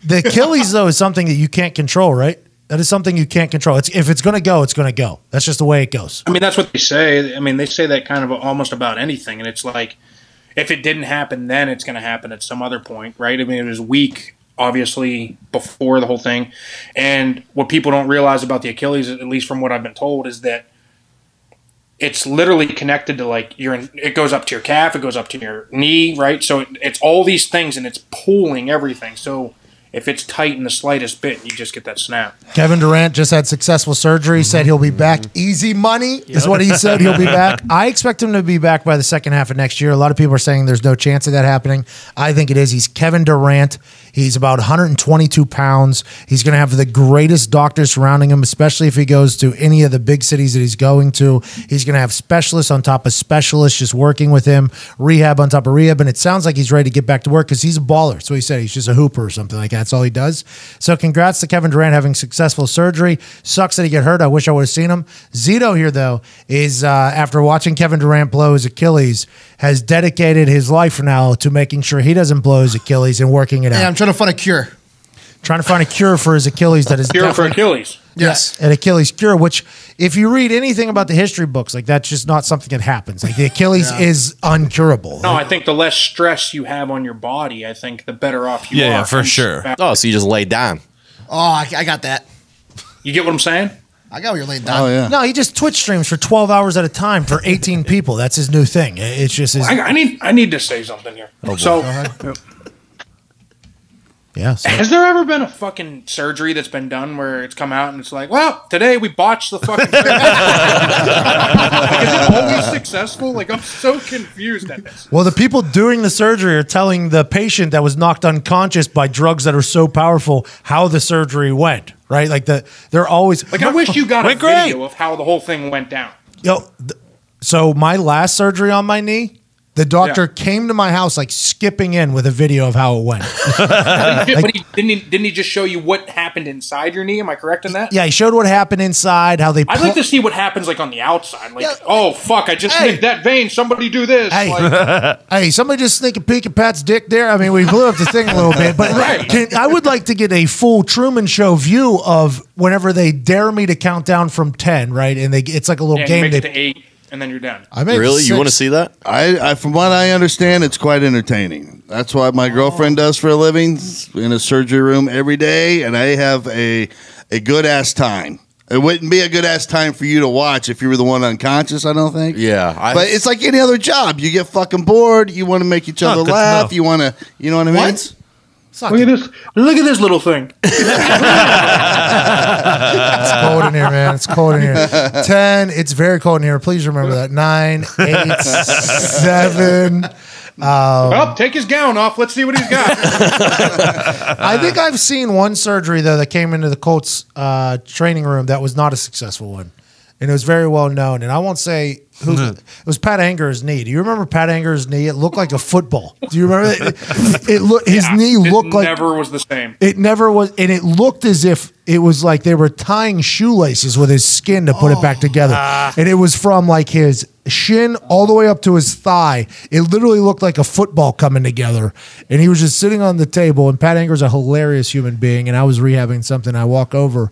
The Achilles though is something that you can't control, right? That is something you can't control. If it's going to go, it's going to go. That's just the way it goes.
I mean, that's what they say. I mean, they say that kind of almost about anything, and it's like, if it didn't happen then, it's going to happen at some other point, right? I mean, it was weak, obviously, before the whole thing. And what people don't realize about the Achilles, at least from what I've been told, is that it's literally connected to like it goes up to your calf, it goes up to your knee, right? So it's all these things, and it's pulling everything. So if it's tight in the slightest bit, you just get that snap.
Kevin Durant just had successful surgery, said he'll be back. Easy money is what he said. He'll be back. I expect him to be back by the second half of next year. A lot of people are saying there's no chance of that happening. I think it is. He's Kevin Durant. He's about 122 pounds. He's going to have the greatest doctors surrounding him, especially if he goes to any of the big cities that he's going to. He's going to have specialists on top of specialists just working with him, rehab on top of rehab, and it sounds like he's ready to get back to work because he's a baller. So he said he's just a hooper or something like that. That's all he does. So congrats to Kevin Durant having successful surgery. Sucks that he get hurt. I wish I would have seen him. Zito here, though, is after watching Kevin Durant blow his Achilles, has dedicated his life now to making sure he doesn't blow his Achilles and working it out.
Hey, I'm trying to find a cure.
Trying to find a cure for his Achilles that is
Cure for
definitely
Achilles.
Yes.
an Achilles cure, which if you read anything about the history books, like that's just not something that happens. Like the Achilles is uncurable.
No, I think the less stress you have on your body, I think the better off you are.
Yeah, for
And
sure.
Oh, so you just lay down.
Oh, I got that.
You get what I'm saying?
I got what you're laying down.
Oh yeah.
No, he just Twitch streams for 12 hours at a time for 18 people. That's his new thing. It's just his.
I need to say something here. So,
Yeah. So.
has there ever been a fucking surgery that's been done where it's come out and it's like, well, today we botched the fucking surgery? Like, is it always successful? Like, I'm so confused at this.
Well, the people doing the surgery are telling the patient that was knocked unconscious by drugs that are so powerful how the surgery went. Right? Like they're always
Like, I wish you got a
Went great.
video of how the whole thing went down.
So my last surgery on my knee, the doctor came to my house like skipping in with a video of how it went.
But didn't he just show you what happened inside your knee? Am I correct in that?
Yeah, he showed what happened inside, how they.
I'd like to see what happens like on the outside. Like,
Yeah.
oh fuck, I just
Hey.
nicked that vein. Somebody do this.
Hey.
Like,
Hey, somebody just sneak a peek at Pat's dick there. I mean, we blew up the thing a little bit, but I would like to get a full Truman Show view of whenever they dare me to count down from 10, right? And it's like a little
and
game.
you make
They,
it to 8, and then you're done.
I make
Really? You want to
6.
see that?
I from what I understand, it's quite entertaining. That's what my girlfriend does for a living, in a surgery room every day, and I have a good ass time. It wouldn't be a good ass time for you to watch if you were the one unconscious, I don't think.
Yeah.
But it's like any other job. You get fucking bored. You want to make each other
good to
laugh.
know.
You want to, you know what I mean?
What?
It's not
Look at this! Look at this little thing.
It's cold in here, man. It's cold in here. 10. It's very cold in here. Please remember that. 9, 8, 7.
Well, take his gown off. Let's see what he's got.
I think I've seen one surgery though that came into the Colts training room that was not a successful one, and it was very well known. And I won't say who. It was Pat Anger's knee. Do you remember Pat Anger's knee? It looked like a football. Do you remember it? His knee looked like
never was the same.
it never was, and it looked as if it was like they were tying shoelaces with his skin to put it back together. And it was from like his shin all the way up to his thigh. It literally looked like a football coming together. And he was just sitting on the table. And Pat Anger's a hilarious human being. And I was rehabbing something. I walk over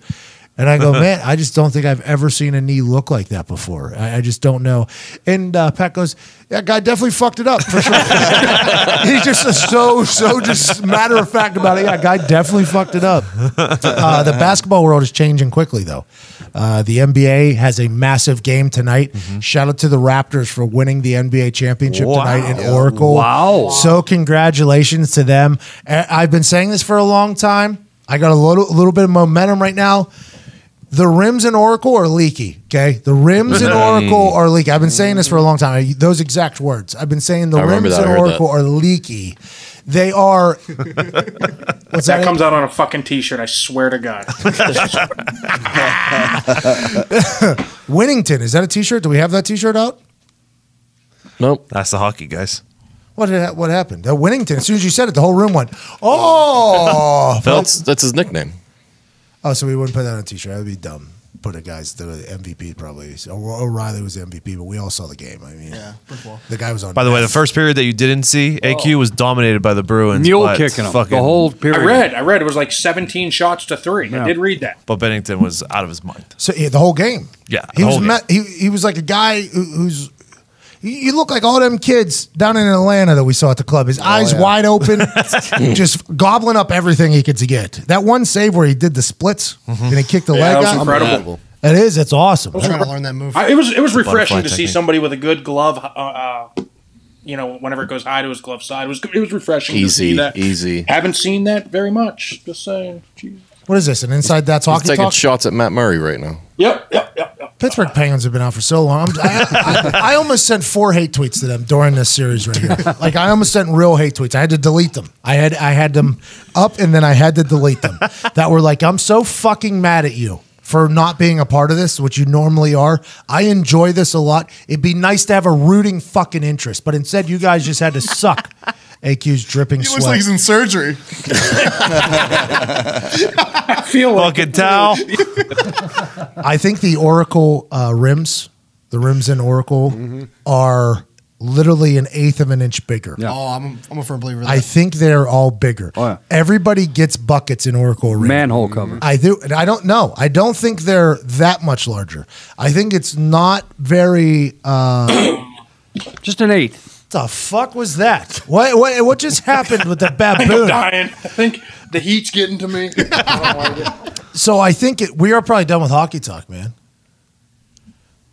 and I go, man, I just don't think I've ever seen a knee look like that before. I just don't know. And Pat goes, that guy definitely fucked it up for sure. He's just so just matter of fact about it. Yeah, guy definitely fucked it up. The basketball world is changing quickly, though. The NBA has a massive game tonight. Shout out to the Raptors for winning the NBA championship tonight in Oracle.
Wow.
So congratulations to them. I've been saying this for a long time. I got a little bit of momentum right now. The rims in Oracle are leaky, okay? The rims in Oracle are leaky. I've been saying this for a long time. Those exact words. I've been saying the rims in Oracle are leaky. They are. What's
That comes out on a fucking t-shirt. I swear to God.
Winnington. Is that a t-shirt? Do we have that t-shirt out?
Nope.
That's the hockey guys.
What happened? Winnington. As soon as you said it, the whole room went, oh.
That's his nickname.
Oh, so we wouldn't put that on a t-shirt. That would be dumb. Put a guy's the MVP probably. O'Reilly was the MVP, but we all saw the game. I mean, the guy was on.
By the way, the first period that you didn't see, AQ was dominated by the Bruins.
Mule
but
kicking them.
fucking-
The whole period.
I read it was like 17 shots to 3.
Yeah.
I did read that.
But Bennington was out of his mind.
So the whole game.
Yeah,
he
the
was.
whole game.
He was like a guy who's. You look like all them kids down in Atlanta that we saw at the club. His eyes wide open, just gobbling up everything he could get. That one save where he did the splits and he kicked the leg
That was
out.
incredible.
It is. It's awesome.
I'm trying to learn that move.
It was refreshing to see
technique.
somebody with a good glove whenever it goes high to his glove side. It was refreshing to see
Easy,
that.
easy.
Haven't seen that very much. Just saying. Jeez.
What is this? An Inside That's
He's
Hockey
taking
Talk?
shots at Matt Murray right now.
Yep.
Pittsburgh Penguins have been out for so long. I almost sent 4 hate tweets to them during this series right here. Like I almost sent real hate tweets. I had to delete them. I had them up and then I had to delete them. That were like, I'm so fucking mad at you for not being a part of this, which you normally are. I enjoy this a lot. It'd be nice to have a rooting fucking interest, but instead you guys just had to suck. AQ's dripping
He
sweat.
looks like he's in surgery.
I feel like
Fucking towel.
I think the Oracle rims, the rims in Oracle, are literally an eighth of an inch bigger.
Yeah.
Oh, I'm a firm believer of that.
I think they're all bigger.
Oh, yeah.
Everybody gets buckets in Oracle rim.
Manhole cover.
I do. And I don't know. I don't think they're that much larger. I think it's not very.
Just an eighth.
The fuck was that? What just happened with the baboon?
dying. I think the heat's getting to me. I don't like it.
So I think we are probably done with hockey talk, man.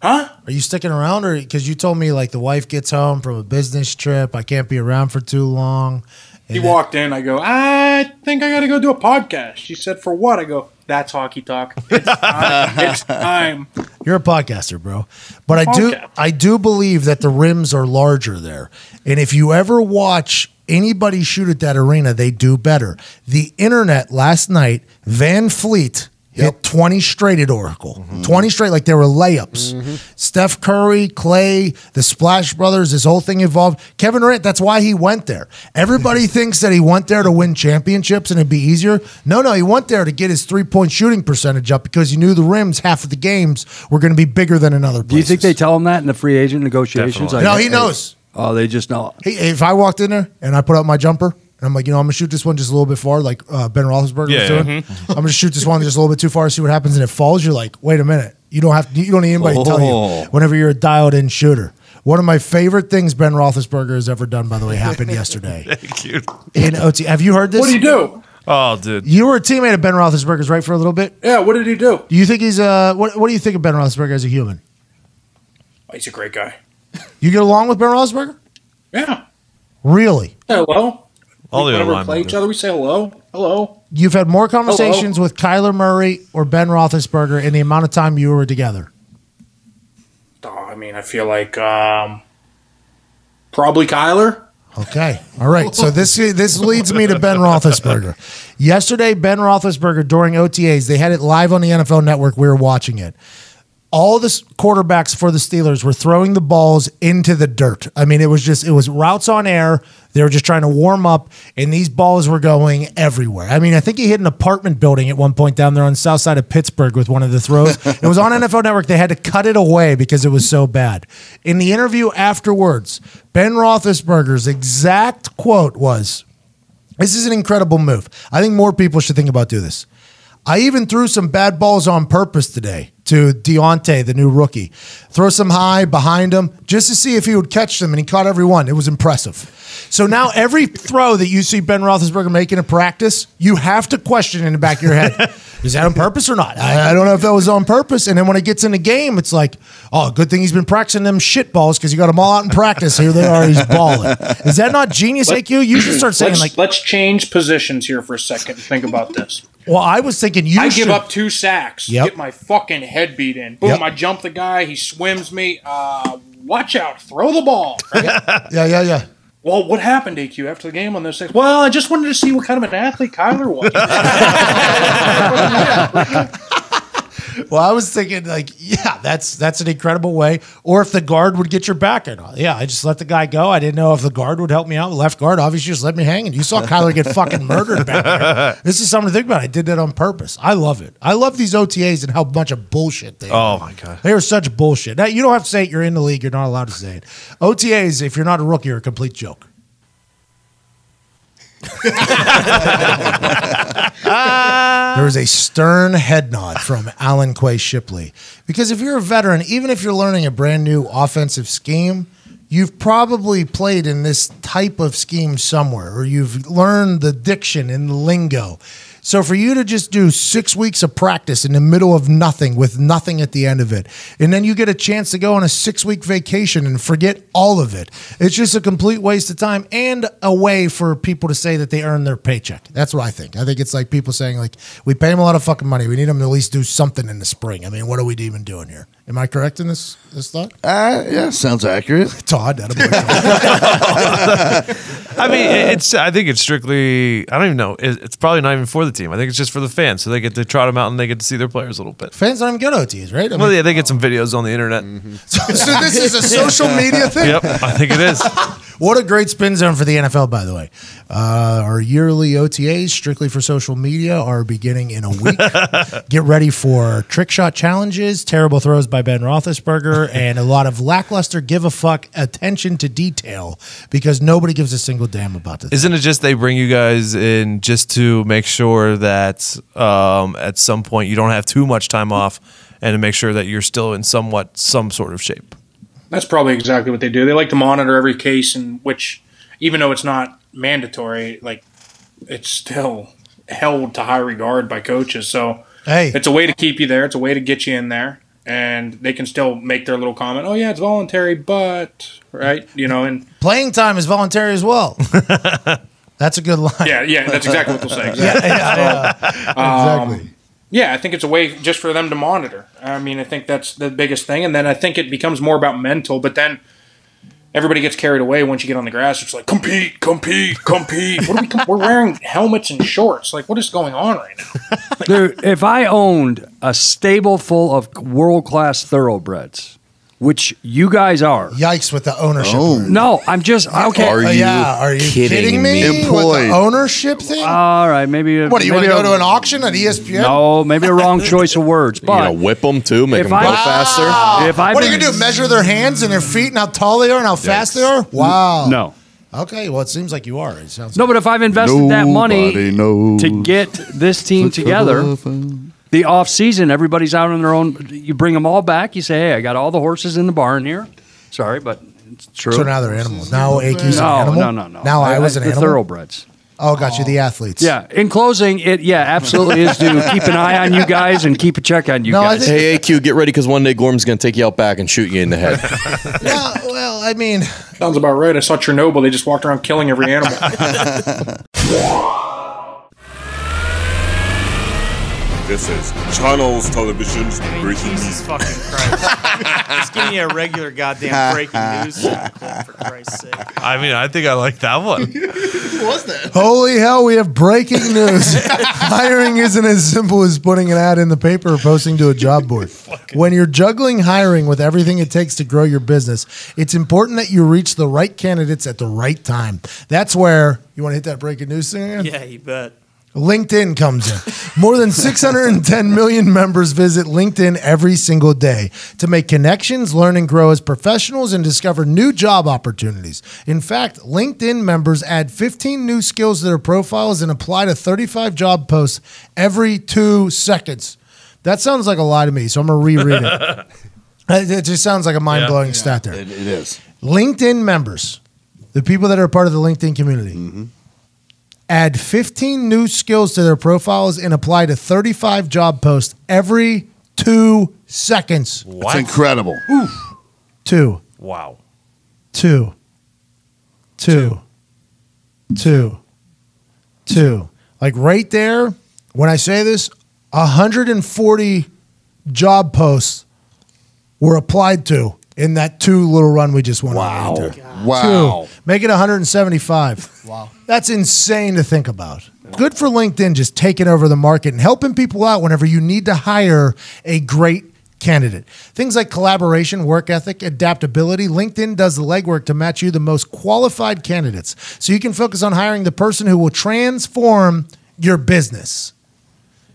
Huh?
Are you sticking around, or because you told me like the wife gets home from a business trip, I can't be around for too long.
He walked in. I go, I think I got to go do a podcast. She said, for what? I go, that's hockey talk. It's time. It's time.
You're a podcaster, bro. But
Podcast.
I do believe that the rims are larger there. And if you ever watch anybody shoot at that arena, they do better. The internet last night, Van Fleet hit 20 straight at Oracle. 20 straight, like they were layups. Steph Curry, Clay, the Splash Brothers, this whole thing evolved. Kevin Durant, that's why he went there. Everybody thinks that he went there to win championships and it'd be easier. No, he went there to get his three-point shooting percentage up because he knew the rims, half of the games, were going to be bigger than in other places.
Do you think they tell him that in the free agent negotiations?
Definitely.
No,
Like,
he knows.
Oh, they just know.
If I walked in there and I put up my jumper and I'm like, I'm gonna shoot this one just a little bit far, like Ben Roethlisberger was
Yeah,
doing. I'm gonna shoot this one just a little bit too far, see what happens, and it falls. You're like, wait a minute, you don't need anybody to tell you whenever you're a dialed-in shooter. One of my favorite things Ben Roethlisberger has ever done, by the way, happened yesterday
Thank you.
in OT. Have you heard this?
What did he do?
Oh, dude.
You were a teammate of Ben Roethlisberger's, right, for a little bit.
Yeah, what did he do?
Do you think he's what do you think of Ben Roethlisberger as a human?
Oh, he's a great guy.
You get along with Ben Roethlisberger?
Yeah.
Really?
Hello.
All the
Whenever
other
we play
linemen
each
do.
other, we say hello. Hello.
You've had more conversations with Kyler Murray or Ben Roethlisberger in the amount of time you were together.
Oh, I mean, I feel like probably Kyler.
Okay. All right. So this leads me to Ben Roethlisberger. Yesterday, Ben Roethlisberger during OTAs, they had it live on the NFL Network. We were watching it. All the quarterbacks for the Steelers were throwing the balls into the dirt. I mean, it was routes on air. They were just trying to warm up, and these balls were going everywhere. I mean, I think he hit an apartment building at one point down there on the south side of Pittsburgh with one of the throws. It was on NFL Network. They had to cut it away because it was so bad. In the interview afterwards, Ben Roethlisberger's exact quote was, "This is an incredible move. I think more people should think about doing this. I even threw some bad balls on purpose today to Deontay, the new rookie. Throw some high behind him just to see if he would catch them, and he caught every one. It was impressive." So now every throw that you see Ben Roethlisberger making in practice, you have to question in the back of your head, is that on purpose or not? I don't know if that was on purpose. And then when it gets in the game, it's like, oh, good thing he's been practicing them shit balls because he got them all out in practice. Here they are, he's balling. Is that not genius, AQ? You should start saying
Let's change positions here for a second and think about this.
well, I was thinking
I
should.
give up 2 sacks,
Yep.
get my fucking head beat in. Boom,
Yep.
I jump the guy, he swims me. Watch out, throw the ball. Right?
Yeah.
Well, what happened, AQ, after the game on those things? Well, I just wanted to see what kind of an athlete Kyler was.
Well, I was thinking, like, yeah, that's an incredible way. Or if the guard would get your back. Yeah, I just let the guy go. I didn't know if the guard would help me out. The left guard obviously just let me hang. And you saw Kyler get fucking murdered back there. This is something to think about. I did that on purpose. I love it. I love these OTAs and how much of bullshit they are.
Oh, my God.
They are such bullshit. Now, you don't have to say it. You're in the league. You're not allowed to say it. OTAs, if you're not a rookie, are a complete joke. There was a stern head nod from Alan Quay Shipley. Because if you're a veteran, even if you're learning a brand new offensive scheme, you've probably played in this type of scheme somewhere, or you've learned the diction and the lingo. So for you to just do 6 weeks of practice in the middle of nothing with nothing at the end of it, and then you get a chance to go on a 6-week vacation and forget all of it, it's just a complete waste of time and a way for people to say that they earn their paycheck. That's what I think. I think it's like people saying, like, we pay them a lot of fucking money. We need them to at least do something in the spring. I mean, what are we even doing here? Am I correct in this thought?
Yeah, sounds accurate.
Todd, that
I mean, I think it's strictly. I don't even know. It's probably not even for the team. I think it's just for the fans, so they get to trot them out and they get to see their players a little bit.
Fans don't even get OTs, right? I
Well,
mean,
yeah, they get some videos on the internet.
so this is a social media thing?
Yep, I think it is.
What a great spin zone for the NFL, by the way. Our yearly OTAs, strictly for social media, are beginning in a week. Get ready for trick shot challenges, terrible throws by Ben Roethlisberger, and a lot of lackluster give a fuck attention to detail because nobody gives a single damn about this.
Isn't it just they bring you guys in just to make sure that at some point you don't have too much time off and to make sure that you're still in some sort of shape?
That's probably exactly what they do. They like to monitor every case in which, even though it's not mandatory, like it's still held to high regard by coaches. So
Hey,
it's a way to keep you there. It's a way to get you in there, and they can still make their little comment. Oh yeah, it's voluntary, but right, and
playing time is voluntary as well. That's a good line.
yeah, that's exactly what they'll say. Exactly.
Exactly.
Yeah, I think it's a way just for them to monitor. I mean, I think that's the biggest thing. And then I think it becomes more about mental, but then everybody gets carried away once you get on the grass. It's like, compete. We're wearing helmets and shorts. Like, what is going on right now?
Dude, if I owned a stable full of world-class thoroughbreds, which you guys are.
Yikes with the ownership.
Oh.
word.
No, I'm just, okay.
Are you
Are you kidding me?
Employed.
With the ownership thing?
All right, maybe.
What, do you want
maybe
to go to an auction at ESPN?
No, maybe a wrong choice of words.
You know,
But
whip them too, make
If
them
I-
go faster.
if I
What are you going to do? Measure their hands and their feet and how tall they are and how fast they are? Wow.
No.
Okay, well, it seems like you are. It sounds
No, but if I've invested that money
Nobody knows.
to get this team together, the off season, everybody's out on their own. You bring them all back. You say, hey, I got all the horses in the barn here. Sorry, but it's true.
So now they're animals. Now AQ's an animal?
No.
Now I was an
the
animal?
thoroughbreds.
Oh, got you, the athletes.
Yeah. In closing, it absolutely is to keep an eye on you guys and keep a check on you
No, I
guys.
think-
Hey, AQ, get ready because one day Gorm's going to take you out back and shoot you in the head.
Yeah, well, I mean,
Sounds about right. I saw Chernobyl. They just walked around killing every animal.
This is Channels Television's breaking
Jesus
news.
fucking Christ. Just give me a regular goddamn breaking news clip, for Christ's sake.
I mean, I think I like that one.
holy hell, we have breaking news. Hiring isn't as simple as putting an ad in the paper or posting to a job board. When you're juggling hiring with everything it takes to grow your business, it's important that you reach the right candidates at the right time. That's where, you want to hit that breaking news thing again?
Yeah, you bet.
LinkedIn comes in. More than 610 million members visit LinkedIn every single day to make connections, learn and grow as professionals, and discover new job opportunities. In fact, LinkedIn members add 15 new skills to their profiles and apply to 35 job posts every 2 seconds. That sounds like a lie to me, so I'm going to reread it. It just sounds like a mind-blowing stat there.
It is.
LinkedIn members, the people that are part of the LinkedIn community, add 15 new skills to their profiles and apply to 35 job posts every 2 seconds.
It's incredible.
2,
Wow.
2, 2, 2, 2. Like right there, when I say this, 140 job posts were applied to in that 2 little run we just went on. Right there.
Wow.
2. Make it 175. Wow. That's insane to think about. Good for LinkedIn just taking over the market and helping people out whenever you need to hire a great candidate. Things like collaboration, work ethic, adaptability. LinkedIn does the legwork to match you the most qualified candidates so you can focus on hiring the person who will transform your business.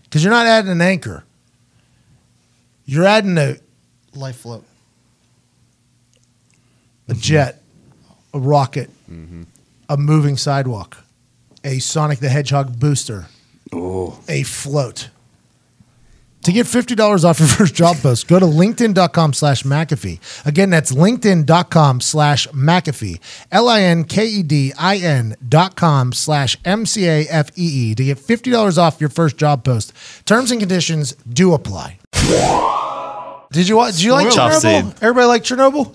Because you're not adding an anchor. You're adding a
Life float.
jet, a rocket, a moving sidewalk, a Sonic the Hedgehog booster, a float. To get $50 off your first job post, go to linkedin.com/McAfee. Again, that's linkedin.com/McAfee. LINKEDIN.com/MCAFEE to get $50 off your first job post. Terms and conditions do apply. Did you like
Tough
Chernobyl?
scene.
Everybody like Chernobyl?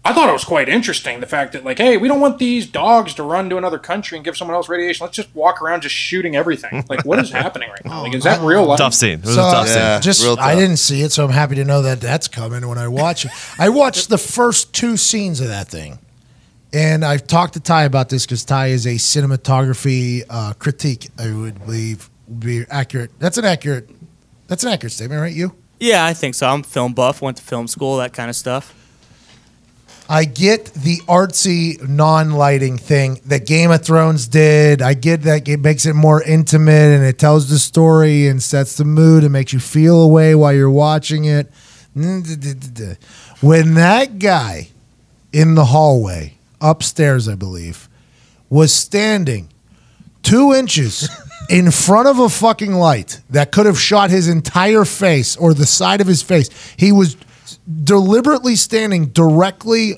I thought it was quite interesting, the fact that, like, hey, we don't want these dogs to run to another country and give someone else radiation. Let's just walk around just shooting everything. Like, what is happening right now? Like, is that real life?
Tough scene. It was a tough scene.
Just
real tough.
I didn't see it, so I'm happy to know that that's coming when I watch it. I watched the first 2 scenes of that thing, and I've talked to Ty about this because Ty is a cinematography critique. I would believe would be accurate. That's an accurate statement, right? You?
Yeah, I think so. I'm film buff. Went to film school, that kind of stuff.
I get the artsy non-lighting thing that Game of Thrones did. I get that it makes it more intimate and it tells the story and sets the mood and makes you feel away while you're watching it. When that guy in the hallway, upstairs I believe, was standing 2 inches in front of a fucking light that could have shot his entire face or the side of his face, he was deliberately standing directly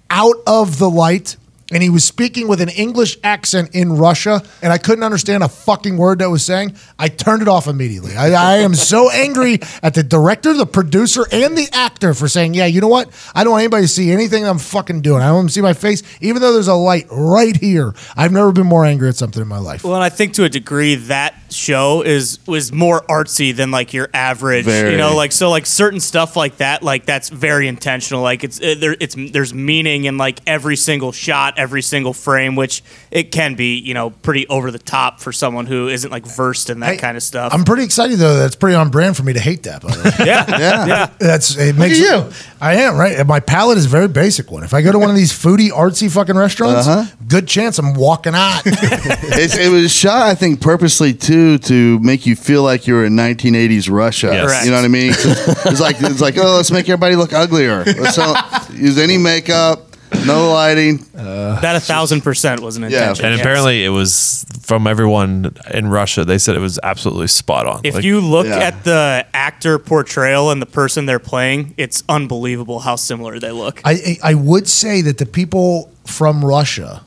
out of the light, and he was speaking with an English accent in Russia, and I couldn't understand a fucking word that was saying. I turned it off immediately. I am so angry at the director, the producer, and the actor for saying, yeah, you know what? I don't want anybody to see anything I'm fucking doing. I don't want them to see my face, even though there's a light right here. I've never been more angry at something in my life.
Well, and I think to a degree that show was more artsy than like your average,
Very.
like certain stuff like that, like that's very intentional. Like there's meaning in like every single shot, every single frame, which it can be, pretty over the top for someone who isn't like versed in that kind of stuff.
I'm pretty excited though. That's pretty on brand for me to hate that. By the way.
yeah.
It makes
you.
I am right. And my palate is a very basic one. If I go to one of these foodie, artsy fucking restaurants, good chance I'm walking out.
It was shot, I think, purposely too to make you feel like you're in 1980s Russia.
Yes.
You know what I mean? It's like, oh, let's make everybody look uglier. Let's not use any makeup, no lighting.
That 1,000% was an intention.
And apparently it was from everyone in Russia. They said it was absolutely spot on.
If you look at the actor portrayal and the person they're playing, it's unbelievable how similar they look.
I would say that the people from Russia,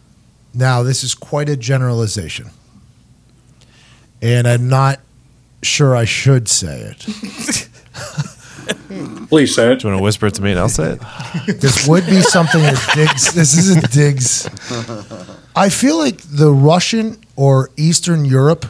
now this is quite a generalization, and I'm not sure I should say it.
Please say it.
do you want to whisper it to me and I'll say it?
This would be something that digs. This is a digs. I feel like the Russian or Eastern Europe,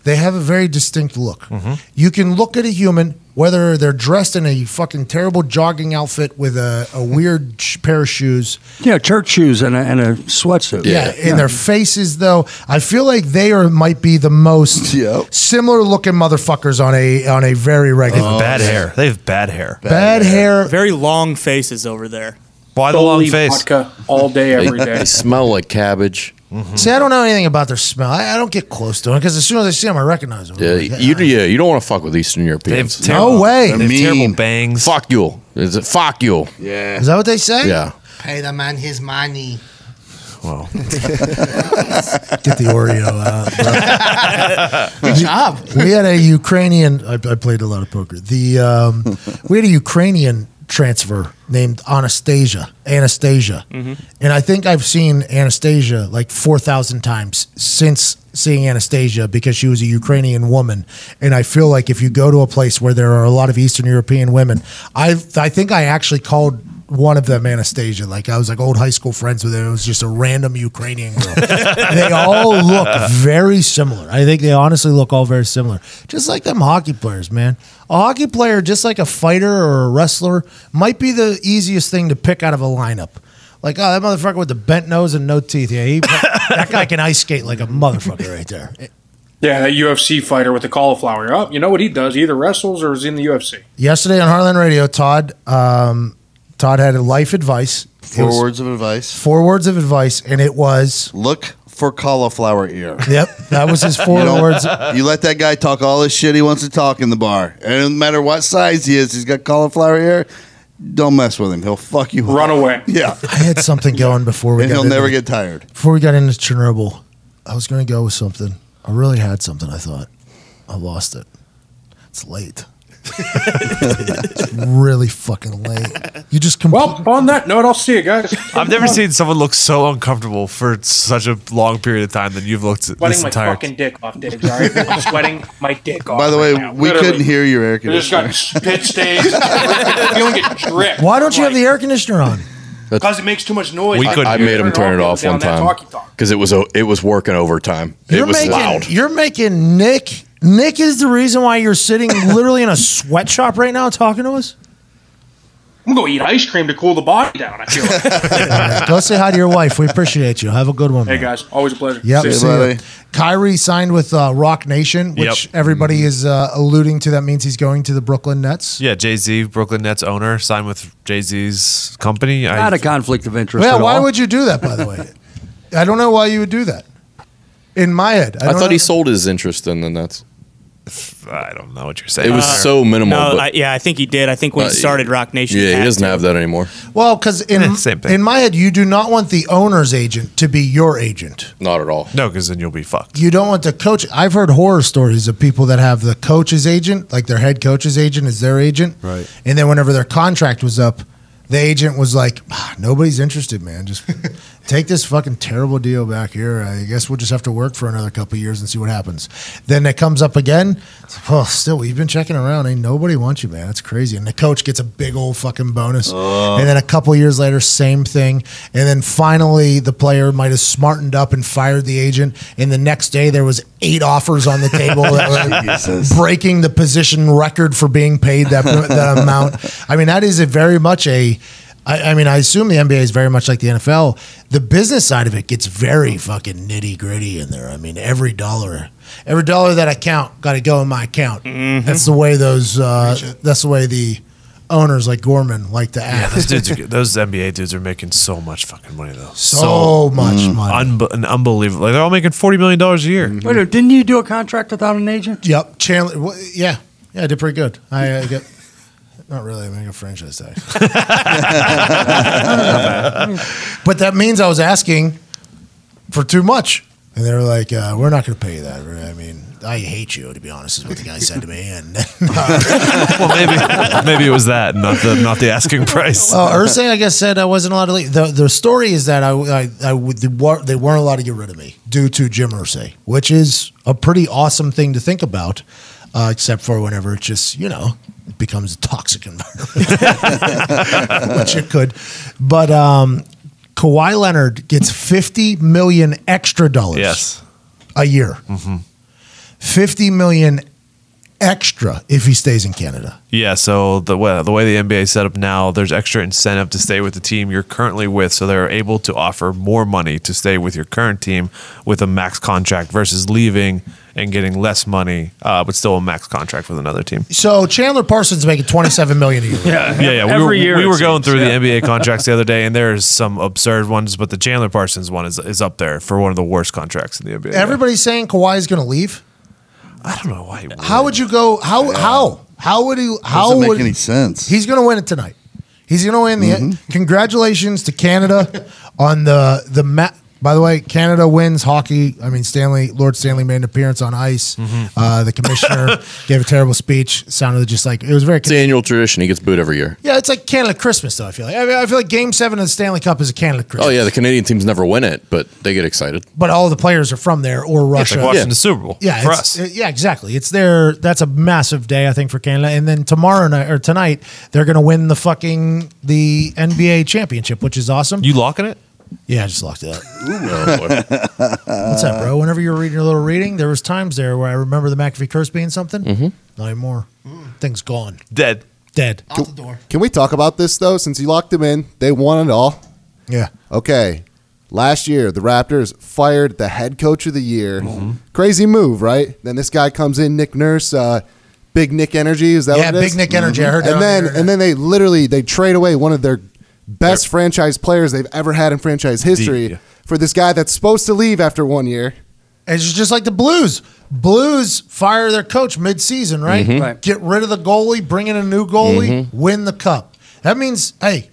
they have a very distinct look. You can look at a human, whether they're dressed in a fucking terrible jogging outfit with a weird pair of shoes.
Yeah, church shoes and a sweatsuit.
Yeah, in their faces, though, I feel like they might be the most similar looking motherfuckers on a very regular.
Bad hair. They have bad hair.
Bad hair.
Very long faces over there.
Why the long
Solely
face?
vodka all day, every day.
They smell like cabbage.
See, I don't know anything about their smell. I don't get close to them because as soon as I see them, I recognize them.
Yeah, you don't want to fuck with Eastern Europeans.
No way.
They have
mean.
terrible bangs.
Fuck you. Is it fuck you?
Yeah.
Is that what they say?
Yeah.
Pay the man his money.
Well,
Get the Oreo out.
Good job.
We had a Ukrainian. I played a lot of poker. We had a Ukrainian transfer named Anastasia, and I think I've seen Anastasia like 4,000 times since seeing Anastasia because she was a Ukrainian woman, and I feel like if you go to a place where there are a lot of Eastern European women, I think I actually called one of them Anastasia. Like I was like old high school friends with her. It was just a random Ukrainian girl. They all look very similar. I think they honestly look all very similar. Just like them hockey players, man. A hockey player, just like a fighter or a wrestler, might be the easiest thing to pick out of a lineup. Like, oh, that motherfucker with the bent nose and no teeth. Yeah, that guy can ice skate like a motherfucker right there.
Yeah, that UFC fighter with the cauliflower. Oh, you know what he does? He either wrestles or is in the UFC.
Yesterday on Heartland Radio, Todd had a life advice.
Four words of advice.
4 words of advice, and it was...
Look for cauliflower ear.
Yep, that was his 4 words.
You let that guy talk all this shit he wants to talk in the bar. And no matter what size he is, he's got cauliflower ear. Don't mess with him. He'll fuck you
Run
up.
away.
Yeah.
I had something going before we
And
got
he'll
into
never get tired.
Before we got into Chernobyl, I was going to go with something. I really had something, I thought. I lost it. It's late. It's really fucking late. You just
Well, on that note, I'll see you guys.
I've never seen someone look so uncomfortable for such a long period of time than you've looked
Sweating
this
my
entire.
fucking dick off, Diggs. All right, I'm sweating my dick off.
By the way,
right now,
we
literally.
couldn't hear your air
I just got
conditioner.
spit stains. Feeling it drip.
Why don't you have the air conditioner on?
Because it makes too much noise.
We couldn't
I
hear
made him turn it off one time because it was working overtime. It was loud.
You're making Nick. Nick is the reason why you're sitting literally in a sweatshop right now talking to us.
I'm gonna go eat ice cream to cool the body down. I feel like.
Go say hi to your wife. We appreciate you. Have a good one.
Hey
man.
guys, always a pleasure.
Yep.
See you.
See ya.
buddy.
Kyrie signed with Rock Nation, which
Yep.
everybody is alluding to. That means he's going to the Brooklyn Nets.
Yeah, Jay-Z, Brooklyn Nets owner, signed with Jay-Z's company.
Not a conflict of interest
Yeah,
at
why
all.
would you do that, by the way? I don't know why you would do that. In my head.
I
don't
thought he
know.
sold his interest in the Nets.
I don't know what you're saying.
It was so minimal.
No,
but,
I think he did. I think when he started Rock Nation,
yeah, he
had
doesn't
to.
have that anymore.
Well, because
same thing.
in my head, you do not want the owner's agent to be your agent.
Not at all.
No, because then you'll be fucked.
You don't want the coach. I've heard horror stories of people that have the coach's agent, like their head coach's agent is their agent.
Right.
And then whenever their contract was up, the agent was like, nobody's interested, man. Just take this fucking terrible deal back here. I guess we'll just have to work for another couple of years and see what happens. Then it comes up again. It's like, oh, still, we've been checking around. Ain't nobody wants you, man. That's crazy. And the coach gets a big old fucking bonus. And then a couple of years later, same thing. And then finally, the player might have smartened up and fired the agent. And the next day, there was 8 offers on the table that were breaking the position record for being paid that amount. I mean, that is a very much I mean, I assume the NBA is very much like the NFL. The business side of it gets very fucking nitty gritty in there. I mean, every dollar that I count got to go in my account. That's the way those. That's the way the owners like Gorman like to act.
Those NBA dudes are making so much fucking money though.
So much money.
Unbelievable. Like they're all making $40 million a year.
Wait, didn't you do a contract without an agent?
Yep, Chandler. Yeah, I did pretty good. I get. Not really. I'm making a franchise tag. But that means I was asking for too much. And they were like, we're not going to pay you that. I mean, I hate you, to be honest, is what the guy said to me. And
Well, maybe it was that, not the asking price.
Ursay, I guess, said I wasn't allowed to leave. The story is that they weren't allowed to get rid of me due to Jim Ursay, which is a pretty awesome thing to think about, except for whenever it just, it becomes a toxic environment, which it could. But Kawhi Leonard gets $50 million extra dollars a year. $50 million extra if he stays in Canada.
Yeah, so the way the NBA is set up now, there's extra incentive to stay with the team you're currently with, so they're able to offer more money to stay with your current team with a max contract versus leaving and getting less money, but still a max contract with another team.
So Chandler Parsons making $27 million a year.
Yeah.
Every year
we
it
were going
seems,
through the NBA contracts the other day, and there's some absurd ones, but the Chandler Parsons one is up there for one of the worst contracts in the NBA.
Everybody's saying Kawhi is going to leave.
I don't know why.
How would you go? How would he? How
Doesn't
would
make any sense.
He's going to win it tonight. He's going to win the. Congratulations to Canada on the map. By the way, Canada wins hockey. I mean, Lord Stanley made an appearance on ice. The commissioner gave a terrible speech. Sounded just like it was very.
It's the annual tradition. He gets booed every year.
Yeah, it's like Canada Christmas, though. I feel like. I feel like Game 7 of the Stanley Cup is a Canada Christmas.
Oh yeah, the Canadian teams never win it, but they get excited.
But all the players are from there or
It's
Russia.
like watching the Super Bowl for us.
Yeah, exactly. It's their. That's a massive day, I think, for Canada. And then tomorrow night or tonight, they're going to win the NBA championship, which is awesome.
You locking it?
Yeah, I just locked it up.
Oh, boy.
What's that, bro? Whenever you were reading your little reading, there was times there where I remember the McAfee curse being something. Not anymore. Thing's gone.
Dead.
Out the door.
Can we talk about this, though? Since you locked them in, they won it all.
Yeah.
Okay. Last year, the Raptors fired the head coach of the year. Crazy move, right? Then this guy comes in, Nick Nurse, Big Nick Energy. Is that what it is?
Big Nick Energy. I heard that.
And then they trade away one of their best franchise players they've ever had in franchise history for this guy that's supposed to leave after 1 year.
It's just like the Blues. Blues fire their coach mid-season, right?
Right.
Get rid of the goalie, bring in a new goalie, win the cup. That means, hey,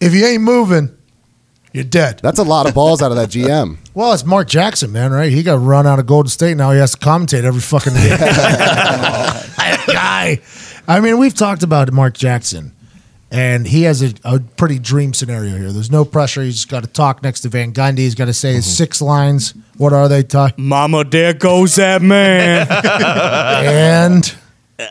if you ain't moving, you're dead.
That's a lot of balls out of that GM.
Well, it's Mark Jackson, man, right? He got run out of Golden State. Now he has to commentate every fucking day. That guy. I mean, we've talked about Mark Jackson, and he has a pretty dream scenario here. There's no pressure. He's just got to talk next to Van Gundy. He's got to say his 6 lines. What are they, Ty?
Mama, there goes that man.
And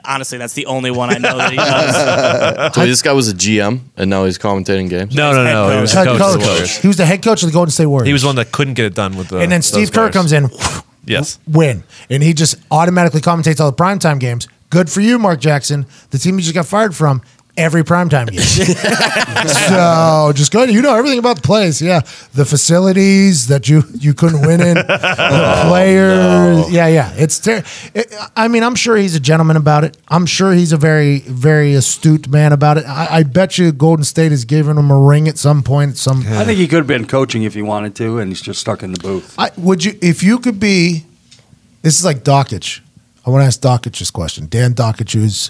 honestly, that's the only one I know that he does.
So this guy was a GM, and now he's commentating games?
No. He was
head
coach. of the Warriors.
He was the head coach of the Golden State Warriors.
He was one that couldn't get it done with the.
And then Steve Kerr comes in,
Yes.
win. And he just automatically commentates all the primetime games. Good for you, Mark Jackson. The team you just got fired from, every primetime game. So just go. You know everything about the place. Yeah. The facilities that you couldn't win in. The players. No. Yeah. It's I mean, I'm sure he's a gentleman about it. I'm sure he's a very, very astute man about it. I bet you Golden State has given him a ring at some point.
I think he could have been coaching if he wanted to, and he's just stuck in the booth.
Would you, if you could be, this is like Dockich. I want to ask Dockich this question. Dan Dockich, who's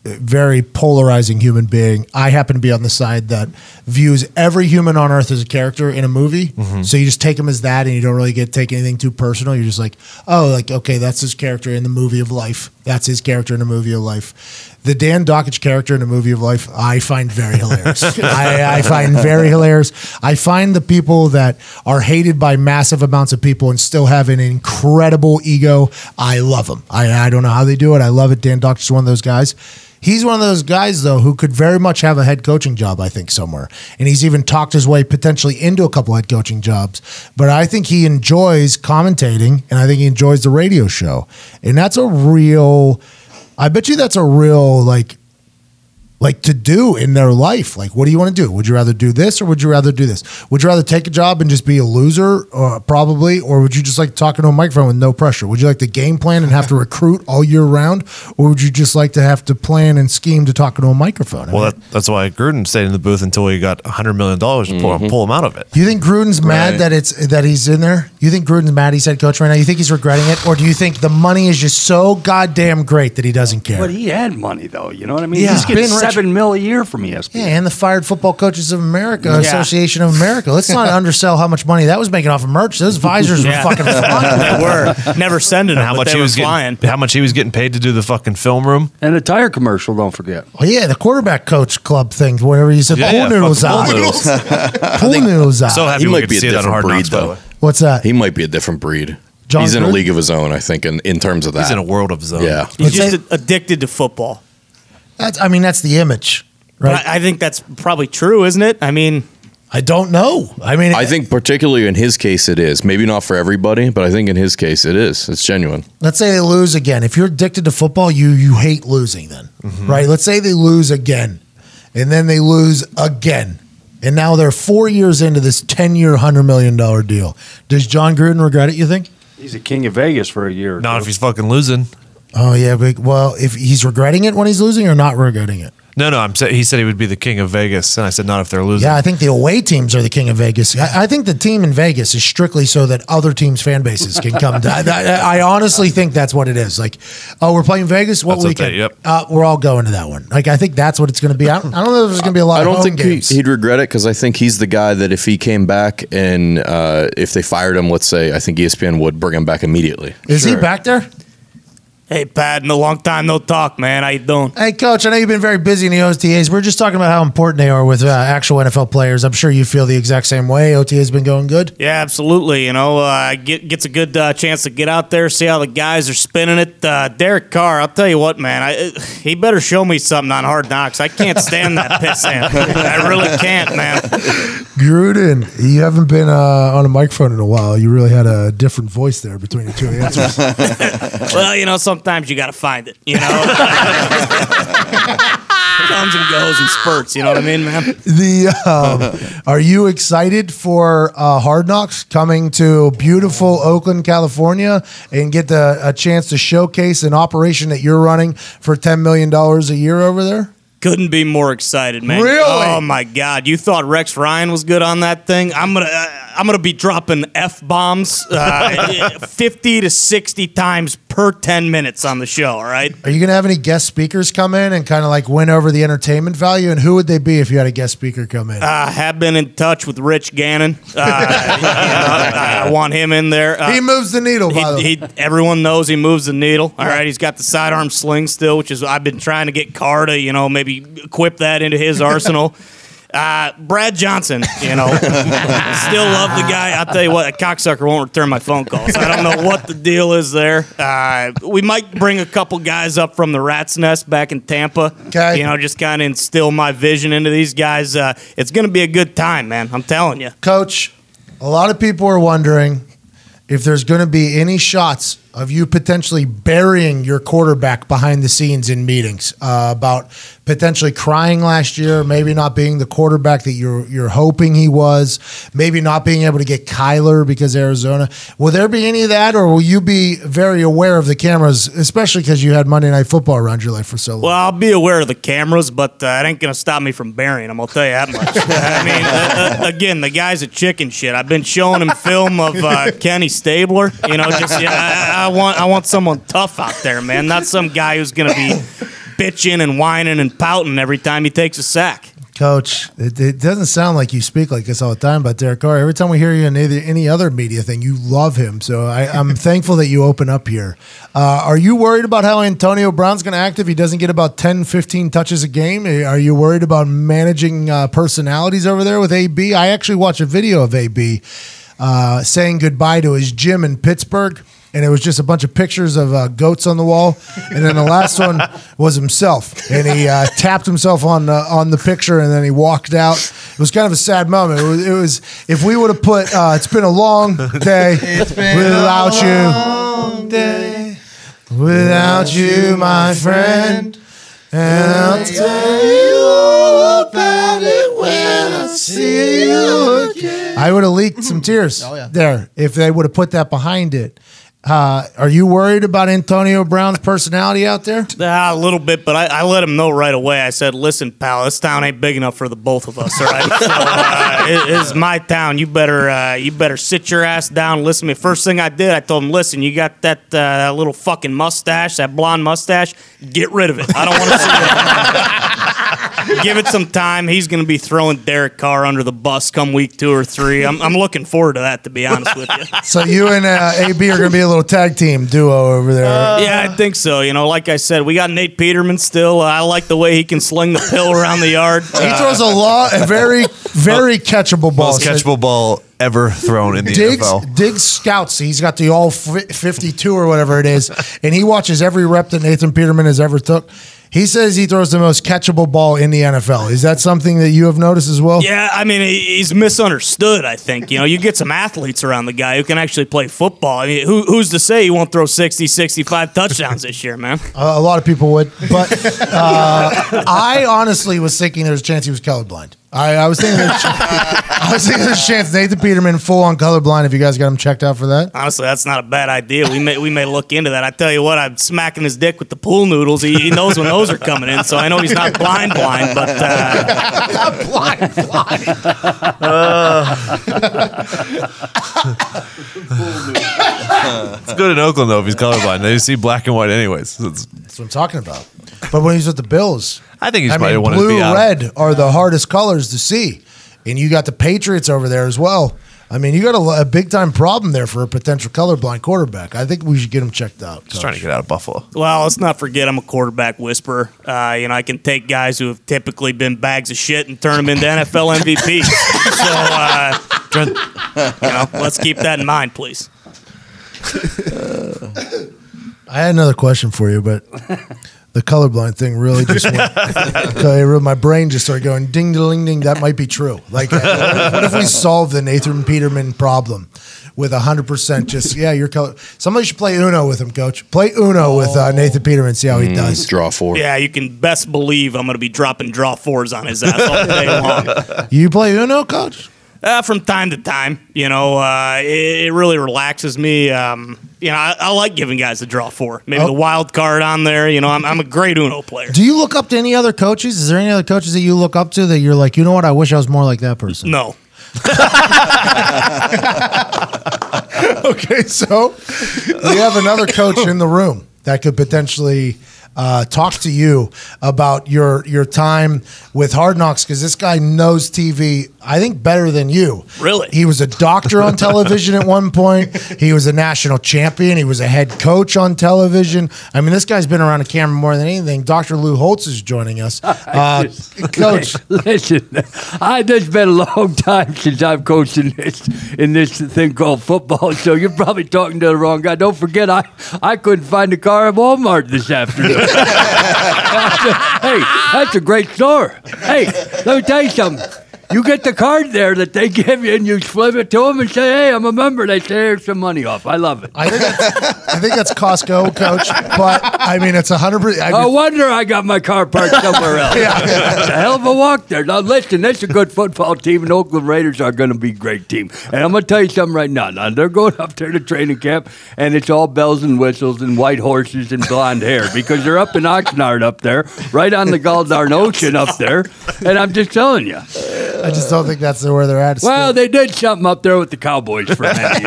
a very polarizing human being. I happen to be on the side that views every human on earth as a character in a movie. Mm-hmm. So you just take him as that, and you don't really take anything too personal. You're just like, okay, that's his character in the movie of life. That's his character in the movie of life. The Dan Dockich character in the movie of life, I find very hilarious. I find very hilarious. I find the people that are hated by massive amounts of people and still have an incredible ego, I love them. I don't know how they do it. I love it. Dan Dockich is one of those guys. He's one of those guys, though, who could very much have a head coaching job, I think, somewhere. And he's even talked his way potentially into a couple head coaching jobs. But I think he enjoys commentating, and I think he enjoys the radio show. And that's a real, I bet you that's a real, like to do in their life. Like, what do you want to do? Would you rather do this or would you rather do this? Would you rather take a job and just be a loser, probably, or would you just like talking to a microphone with no pressure? Would you like to game plan and have to recruit all year round, or would you just like to have to plan and scheme to talk to a microphone?
Well, that's why Gruden stayed in the booth until he got $100 million to pull him out of it.
Do you think Gruden's mad that he's in there? You think Gruden's mad he's head coach right now? You think he's regretting it, or do you think the money is just so goddamn great that he doesn't care?
But he had money, though. You know what I mean?
Yeah.
He's getting $7 million a year from ESPN.
Yeah, and the Fired Football Coaches of America, Association of America. Let's not undersell how much money that was making off of merch. Those visors were fucking flying.
They were never sending them.
How much he was
flying?
How much he was getting paid to do the fucking film room
and the tire commercial. Don't forget.
Oh yeah, the quarterback coach club thing. Whatever you said, pool noodles out. Pool noodles out.
So happy
he
we
might
could
be a
see it on
different
Hard
breed,
Knocks, by the
though.
way.
What's that?
He might be a different breed.
John
He's in a
Gruden?
league of his own, I think, in terms of that.
He's in a world of his own.
Yeah.
He's just addicted to football.
That's the image, right?
But I think that's probably true, isn't it? I mean,
I don't know.
I think particularly in his case it is. Maybe not for everybody, but I think in his case it is. It's genuine.
Let's say they lose again. If you're addicted to football, you hate losing then, right? Let's say they lose again, and then they lose again. And now they're 4 years into this 10-year, $100 million deal. Does John Gruden regret it, you think?
He's a king of Vegas for a year.
Not if he's fucking losing.
Oh, yeah. Well, if he's regretting it when he's losing or not regretting it?
No. He said he would be the king of Vegas, and I said not if they're losing.
Yeah, I think the away teams are the king of Vegas. I think the team in Vegas is strictly so that other teams' fan bases can come. I honestly think that's what it is. Like, oh, we're playing Vegas. What
That's
weekend?
yep.
We're all going to that one. Like, I think that's what it's going to be. I don't know if there's going to be a lot.
I don't
of home
think
games.
he'd regret it because I think he's the guy that if he came back and if they fired him, let's say, I think ESPN would bring him back immediately.
Is he back there?
hey, Pat, in a long time no talk, man. How you doing?
Hey, Coach, I know you've been very busy in the OTAs. We're just talking about how important they are with actual NFL players. I'm sure you feel the exact same way. OTA's been going good?
Yeah, absolutely. You know, gets a good chance to get out there, see how the guys are spinning it. Derek Carr, I'll tell you what, man. He better show me something on Hard Knocks. I can't stand that pissant. I really can't, man.
Gruden, you haven't been on a microphone in a while. You really had a different voice there between the two answers.
Well, you know, sometimes you got to find it, you know? Comes and goes in spurts, you know what I mean, man?
Are you excited for Hard Knocks coming to beautiful Oakland, California, and get a chance to showcase an operation that you're running for $10 million a year over there?
Couldn't be more excited, man.
Really?
Oh, my God. You thought Rex Ryan was good on that thing? I'm going to... I'm going to be dropping F-bombs 50 to 60 times per 10 minutes on the show, all right?
Are you going to have any guest speakers come in and kind of like win over the entertainment value? And who would they be if you had a guest speaker come in?
Have been in touch with Rich Gannon. I want him in there.
He moves the needle, by the way.
Everyone knows he moves the needle. All right, he's got the sidearm sling still, which is I've been trying to get Carr to, maybe equip that into his arsenal. Brad Johnson, still love the guy. I'll tell you what, a cocksucker won't return my phone calls. I don't know what the deal is there. We might bring a couple guys up from the Rat's Nest back in Tampa.
Okay.
Just kind of instill my vision into these guys. It's going to be a good time, man. I'm telling you.
Coach, a lot of people are wondering if there's going to be any shots of you potentially burying your quarterback behind the scenes in meetings about potentially crying last year, maybe not being the quarterback that you're hoping he was, maybe not being able to get Kyler because Arizona. Will there be any of that, or will you be very aware of the cameras, especially because you had Monday Night Football around your life for so long?
Well, I'll be aware of the cameras, but it ain't going to stop me from burying them, I'll tell you that much. I mean, again, the guy's a chicken shit. I've been showing him film of Kenny Stabler. I want someone tough out there, man, not some guy who's going to be bitching and whining and pouting every time he takes a sack.
Coach, it doesn't sound like you speak like this all the time about Derek Carr. Every time we hear you in any other media thing, you love him. So I'm thankful that you open up here. Are you worried about how Antonio Brown's going to act if he doesn't get about 10, 15 touches a game? Are you worried about managing personalities over there with AB? I actually watched a video of AB saying goodbye to his gym in Pittsburgh. And it was just a bunch of pictures of goats on the wall. And then the last one was himself. And he tapped himself on the picture, and then he walked out. It was kind of a sad moment. It was if we would have put, it's been a long day without you. Day without you, my friend. And I'll tell you all about it when I see you again. I would have leaked some tears there if they would have put that behind it. Are you worried about Antonio Brown's personality out there?
A little bit, but I let him know right away. I said, listen, pal, this town ain't big enough for the both of us, all right? So, it's my town. You better sit your ass down, listen to me. First thing I did, I told him, listen, you got that little fucking mustache, that blonde mustache, get rid of it. I don't want to see it. Give it some time. He's going to be throwing Derek Carr under the bus come week 2 or 3. I'm looking forward to that, to be honest with you.
So you and AB are going to be a little tag team duo over there.
Yeah, I think so. Like I said, we got Nate Peterman still. I like the way he can sling the pill around the yard.
He throws a very, very catchable ball.
Most catchable ball ever thrown in the NFL.
Diggs scouts. He's got the all 52 or whatever it is, and he watches every rep that Nathan Peterman has ever took. He says he throws the most catchable ball in the NFL. Is that something that you have noticed as well?
Yeah, I mean, he's misunderstood, I think. You get some athletes around the guy who can actually play football. I mean, who's to say he won't throw 60, 65 touchdowns this year, man?
A lot of people would. But I honestly was thinking there's a chance he was colorblind. I was thinking there's a chance Nathan Peterman full on colorblind if you guys got him checked out for that.
Honestly, that's not a bad idea. We may look into that. I tell you what, I'm smacking his dick with the pool noodles. He knows when those are coming in, so I know he's not blind, but
not blind.
It's good in Oakland though if he's colorblind. They see black and white anyways.
That's what I'm talking about. But when he's with the Bills,
I think he's might want to
blue,
be out.
red are the hardest colors to see, and you got the Patriots over there as well. I mean, you got a big time problem there for a potential colorblind quarterback. I think we should get him checked out.
Just trying to get out of Buffalo.
Well, let's not forget I'm a quarterback whisperer. I can take guys who have typically been bags of shit and turn them into NFL MVPs. So, let's keep that in mind, please.
I had another question for you, but the colorblind thing really just went. My brain just started going ding, ding, ding. That might be true. Like, what if we solve the Nathan Peterman problem with 100%? Just you're color. Somebody should play Uno with him, Coach. Play Uno with Nathan Peterman. See how he does.
Draw 4.
Yeah, you can best believe I'm going to be dropping draw 4s on his ass all day long.
You play Uno, Coach?
From time to time, it really relaxes me. I like giving guys a draw 4. Maybe the wild card on there. I'm a great Uno player.
Do you look up to any other coaches? Is there any other coaches that you look up to that you're like, you know what? I wish I was more like that person.
No.
Okay, so we have another coach in the room that could potentially talk to you about your time with Hard Knocks, because this guy knows TV, I think, better than you.
Really?
He was a doctor on television at one point. He was a national champion. He was a head coach on television. I mean, this guy's been around a camera more than anything. Dr. Lou Holtz is joining us. Coach.
Listen, it's been a long time since I've coached in this thing called football, so you're probably talking to the wrong guy. Don't forget, I couldn't find a car at Walmart this afternoon. Hey, that's a great store. Hey, let me tell you something. You get the card there that they give you, and you flip it to them and say, "Hey, I'm a member." They say, "Here's some money off." I love it.
I think that's Costco, Coach. But I mean, it's 100%.
No wonder I got my car parked somewhere else. It's a hell of a walk there. Now, listen, that's a good football team, and Oakland Raiders are going to be a great team. And I'm going to tell you something right now. Now, they're going up there to training camp, and it's all bells and whistles and white horses and blonde hair because they're up in Oxnard up there, right on the Goldar Ocean up there. And I'm just telling you.
I just don't think that's where they're at.
Well, they did something up there with the Cowboys for a minute.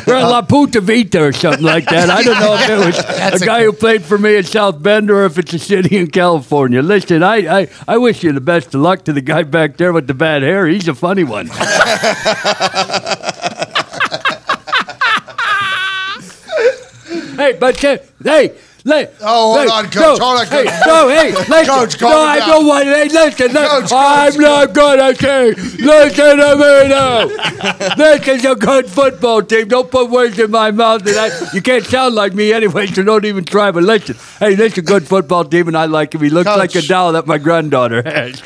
We're at La Puta Vita or something like that. I don't know if it was a guy who played for me in South Bend or if it's a city in California. Listen, I wish you the best of luck to the guy back there with the bad hair. He's a funny one. Hey, but hey.
Hold on, Coach. Hold on, Coach.
Listen.
Coach, calm
I
down.
don't want it. Hey, listen.
Coach,
I'm not going to say. Listen to me now. This is a good football team. Don't put words in my mouth. You can't sound like me anyway, so don't even try. But listen. Hey, this is a good football team, and I like him. He looks like a doll that my granddaughter has.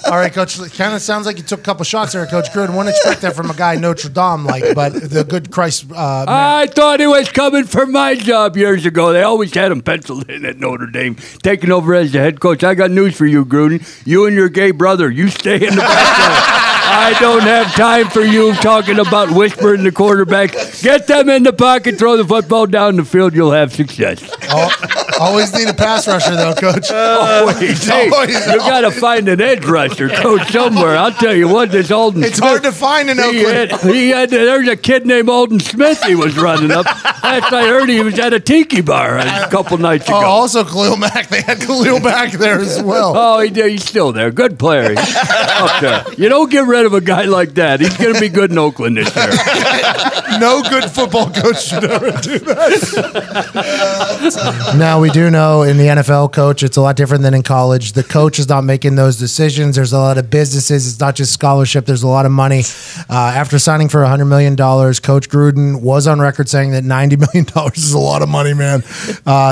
All right, Coach. It kind of sounds like you took a couple shots there, Coach Gruden. Wouldn't expect that from a guy Notre Dame like, but the good Christ.
I thought he was coming for my job years ago. They always had him penciled in at Notre Dame, taking over as the head coach. I got news for you, Gruden. You and your gay brother, you stay in the background. I don't have time for you talking about whispering the quarterback. Get them in the pocket, throw the football down the field, you'll have success.
Always need a pass rusher, though, Coach.
Always. Hey, you got to find an edge rusher, Coach, somewhere. I'll tell you what, this Alden
It's
Smith,
hard to find in Oakland.
There's a kid named Alden Smith he was running up. Last I heard, he was at a tiki bar a couple nights ago.
Also, Khalil Mack. They had Khalil back there as well.
Oh, he's still there. Good player. He's up there. You don't get rid of a guy like that. He's going to be good in Oakland this year.
No good football coach should ever do that. Now, we do know in the NFL, Coach, it's a lot different than in college. The coach is not making those decisions. There's a lot of businesses. It's not just scholarship. There's a lot of money. After signing for $100 million, Coach Gruden was on record saying that $90 million is a lot of money, man.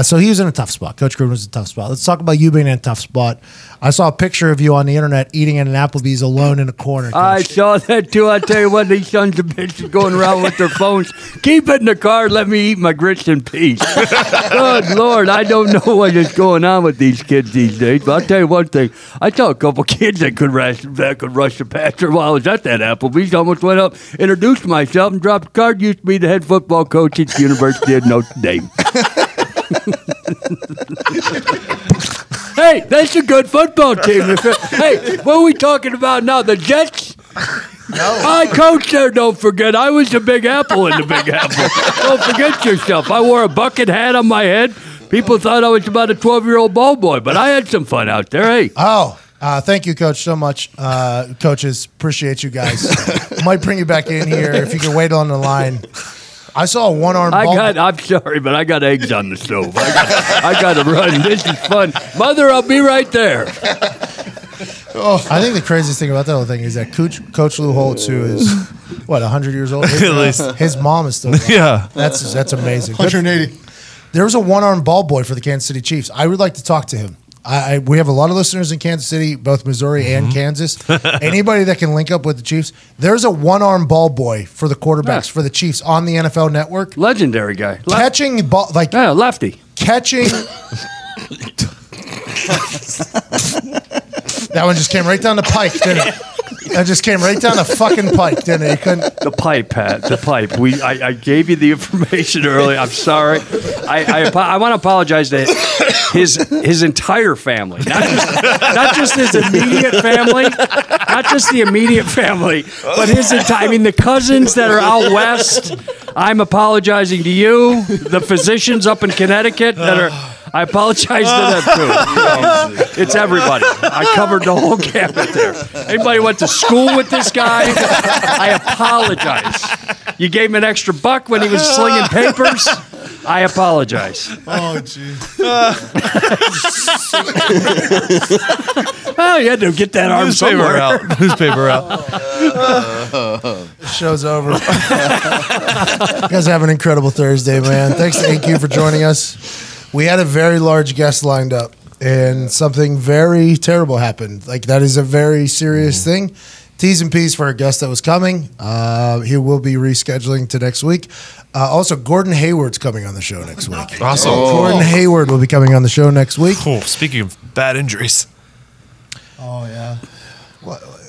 So he was in a tough spot. Coach Gruden was in a tough spot. Let's talk about you being in a tough spot. I saw a picture of you on the internet eating at an Applebee's alone in a corner, Coach.
I saw that too. I tell you what, these sons of bitches going around with their phones. Keep it in the car. Let me eat my grits in peace. Good Lord, I don't know what is going on with these kids these days. But I'll tell you one thing. I saw a couple kids that could rush the passer while I was at that Applebee's. Almost went up, introduced myself, and dropped the card. Used to be the head football coach at the University of Notre Dame. Hey, that's a good football team. Hey, what are we talking about now? The Jets? No. I coached there, don't forget. I was the Big Apple in the Big Apple. Don't forget yourself. I wore a bucket hat on my head. People thought I was about a 12-year-old ball boy, but I had some fun out there. Hey.
Thank you, Coach, so much. Coaches, appreciate you guys. Might bring you back in here if you can wait on the line. I saw a one-arm ball.
I'm sorry, but I got eggs on the stove. I got to run. This is fun. Mother, I'll be right there.
I think the craziest thing about that whole thing is that Coach Lou Holtz, who is, 100 years old? His mom is still there.
Yeah.
That's amazing.
180.
There was a one-arm ball boy for the Kansas City Chiefs. I would like to talk to him. We have a lot of listeners in Kansas City, both Missouri and Kansas. Anybody that can link up with the Chiefs, there's a one-arm ball boy for the quarterbacks for the Chiefs on the NFL Network.
Legendary guy.
Catching ball,
lefty.
Catching. That one just came right down the pike, didn't it? That just came right down the fucking pike, didn't it? You couldn't.
The pipe, Pat. The pipe. I gave you the information earlier. I'm sorry. I want to apologize to his entire family, not just his immediate family, not just the immediate family, but his entire. I mean, the cousins that are out west. I'm apologizing to you. The physicians up in Connecticut that are. I apologize to them too. It's everybody. I covered the whole gamut there. Anybody went to school with this guy? I apologize. You gave him an extra $1 when he was slinging papers? I apologize.
Oh, jeez.
Well, you had to get that arm somewhere.
Newspaper out.
Show's over. You guys have an incredible Thursday, man. Thanks to AQ for joining us. We had a very large guest lined up, and something very terrible happened. Like, that is a very serious thing. T's and P's for a guest that was coming. He will be rescheduling to next week. Also, Gordon Hayward's coming on the show next week.
Awesome.
Gordon Hayward will be coming on the show next week.
Oh, speaking of bad injuries.
Oh, yeah.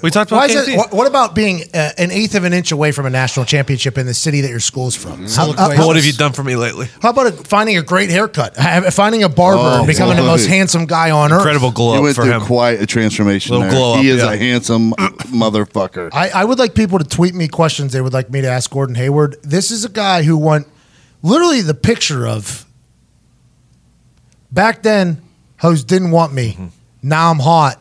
We talked about KD.
What about being an eighth of an inch away from a national championship in the city that your school's from?
What have you done for me lately?
How about finding a great haircut? Finding a barber and becoming the most handsome guy on earth?
Incredible glow
He
up
went
for
through
him.
quite a transformation
Little
there.
glow up,
He is
yeah.
a handsome motherfucker.
I would like people to tweet me questions they would like me to ask Gordon Hayward. This is a guy who won literally the picture of back then, hoes didn't want me. Now I'm hot.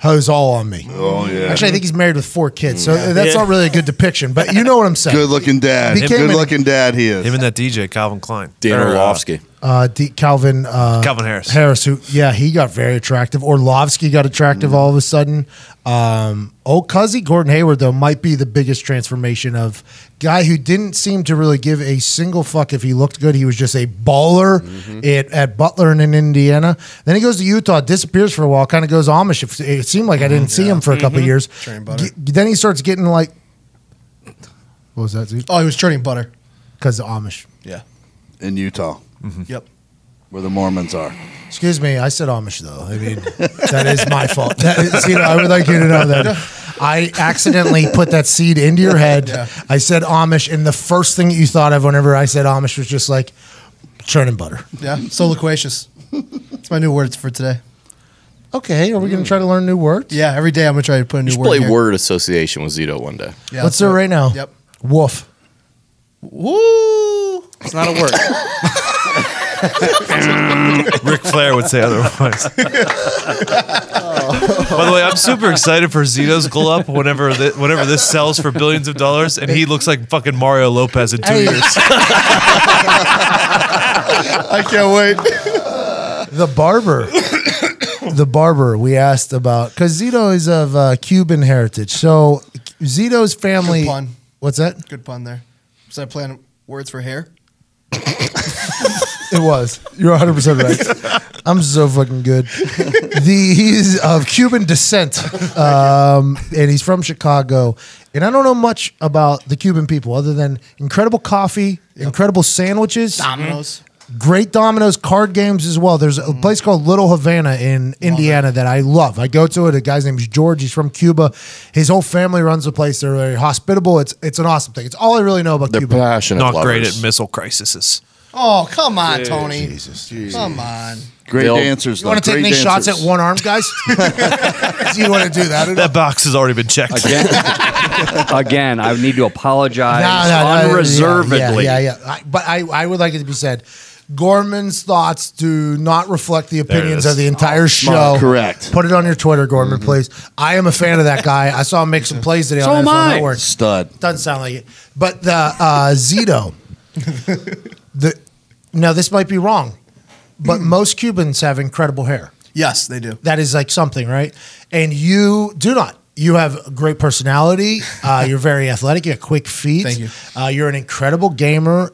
Hoes all on me.
Oh, yeah.
Actually, I think he's married with 4 kids, so that's not really a good depiction. But you know what I'm saying.
Good-looking dad.
Became
Good-looking dad he is.
Him and that DJ, Calvin Klein.
Dan Orlovsky.
Calvin
Harris.
Harris, he got very attractive. Orlovsky got attractive all of a sudden. Old Cuzzy, Gordon Hayward, though, might be the biggest transformation of guy who didn't seem to really give a single fuck if he looked good. He was just a baller at Butler and in Indiana. Then he goes to Utah, disappears for a while, kind of goes Amish. It seemed like I didn't see him for a couple of years. Then he starts getting like, what was that, dude?
Oh, he was churning butter.
Because of Amish.
Yeah.
In Utah.
Yep.
Where the Mormons are.
Excuse me, I said Amish though. I mean, that is my fault. I would like you to know that I accidentally put that seed into your head.
Yeah.
I said Amish, and the first thing that you thought of whenever I said Amish was just like churning butter.
Yeah. So loquacious. It's my new words for today.
Okay, are we going to try to learn new words?
Yeah, every day I'm going to try to put a new
You should
word
play
here.
word association with Zito one day.
Yeah,
Let's do it right now.
Yep.
Woof.
Woo! It's not a word.
Ric Flair would say otherwise. By the way, I'm super excited for Zito's glow up whenever this sells for billions of dollars, and he looks like fucking Mario Lopez in 2 years.
I can't wait.
The barber we asked about, because Zito is of Cuban heritage. So Zito's family.
Good pun.
What's that?
Good pun there. Was I playing words for hair?
It was. You're 100% right. I'm so fucking good. He's of Cuban descent, and he's from Chicago. And I don't know much about the Cuban people other than incredible coffee, incredible sandwiches,
Dominoes.
great dominoes, card games as well. There's a place called Little Havana in Indiana that I love. I go to it. A guy's name is George. He's from Cuba. His whole family runs the place. They're very hospitable. It's an awesome thing. It's all I really know about
They're
Cuba.
passionate
Not
lovers.
great at missile crises.
Oh, come on, Tony. Come on.
Great
They'll-
dancers.
You want to take any shots at one arm, guys? Do you want to do that?
That box has already been checked.
Again, I need to apologize
No,
unreservedly.
Yeah. But I would like it to be said, Gorman's thoughts do not reflect the opinions of the entire show.
Correct.
Put it on your Twitter, Gorman, please. I am a fan of that guy. I saw him make some plays today
So
on
am
NFL
I.
Network.
Stud.
Doesn't sound like it. But the Zito, now this might be wrong, but most Cubans have incredible hair.
Yes, they do.
That is like something, right? And you do not. You have a great personality. You're very athletic. You have quick feet.
Thank you.
You're an incredible gamer.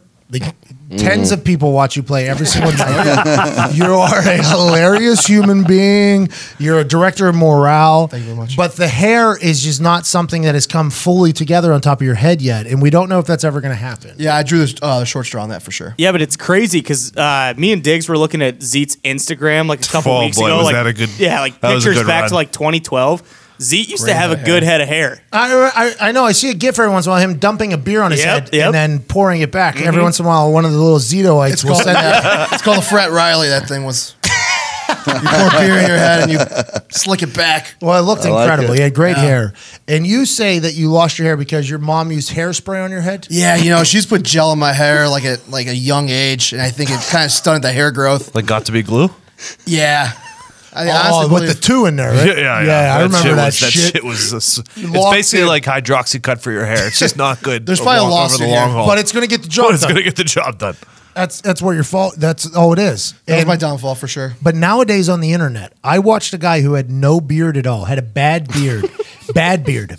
Tens of people watch you play every single night. You are a hilarious human being. You're a director of morale.
Thank you very much.
But the hair is just not something that has come fully together on top of your head yet. And we don't know if that's ever going to happen.
Yeah, I drew the short straw on that for sure.
Yeah, but it's crazy because me and Diggs were looking at Zeet's Instagram like a couple
Oh,
weeks
boy,
ago.
was
like,
that a good-
yeah, like
that was a
pictures
good
back
run.
to like 2012. Zeke used to have a good head of hair.
I know. I see a gif every once in a while, him dumping a beer on his head
Yep.
and then pouring it back. Every once in a while, one of the little Zitoites
It's
will
called,
send that.
it's called a Frat Riley. That thing was. You pour beer in your head and you slick it back.
Well, it looked
I like
incredible.
it.
You had great
Yeah.
hair. And you say that you lost your hair because your mom used hairspray on your head?
Yeah, she's put gel in my hair like at a young age, and I think it kind of stunted the hair growth.
Like got to be glue.
Yeah. I
Oh,
honestly
with
believe-
the 2 in there, right?
Yeah,
I remember that
That
shit.
shit was. It's
Locked
basically
in.
like hydroxycut for your hair. It's just not good.
There's probably a
over
lawsuit
the
here.
long haul.
But it's going to get the job
But it's
done.
going to get the job done.
That's where your fault. That's all it is.
That was
And-
my downfall for sure.
But nowadays on the internet, I watched a guy who had no beard at all, had a bad beard, bad beard.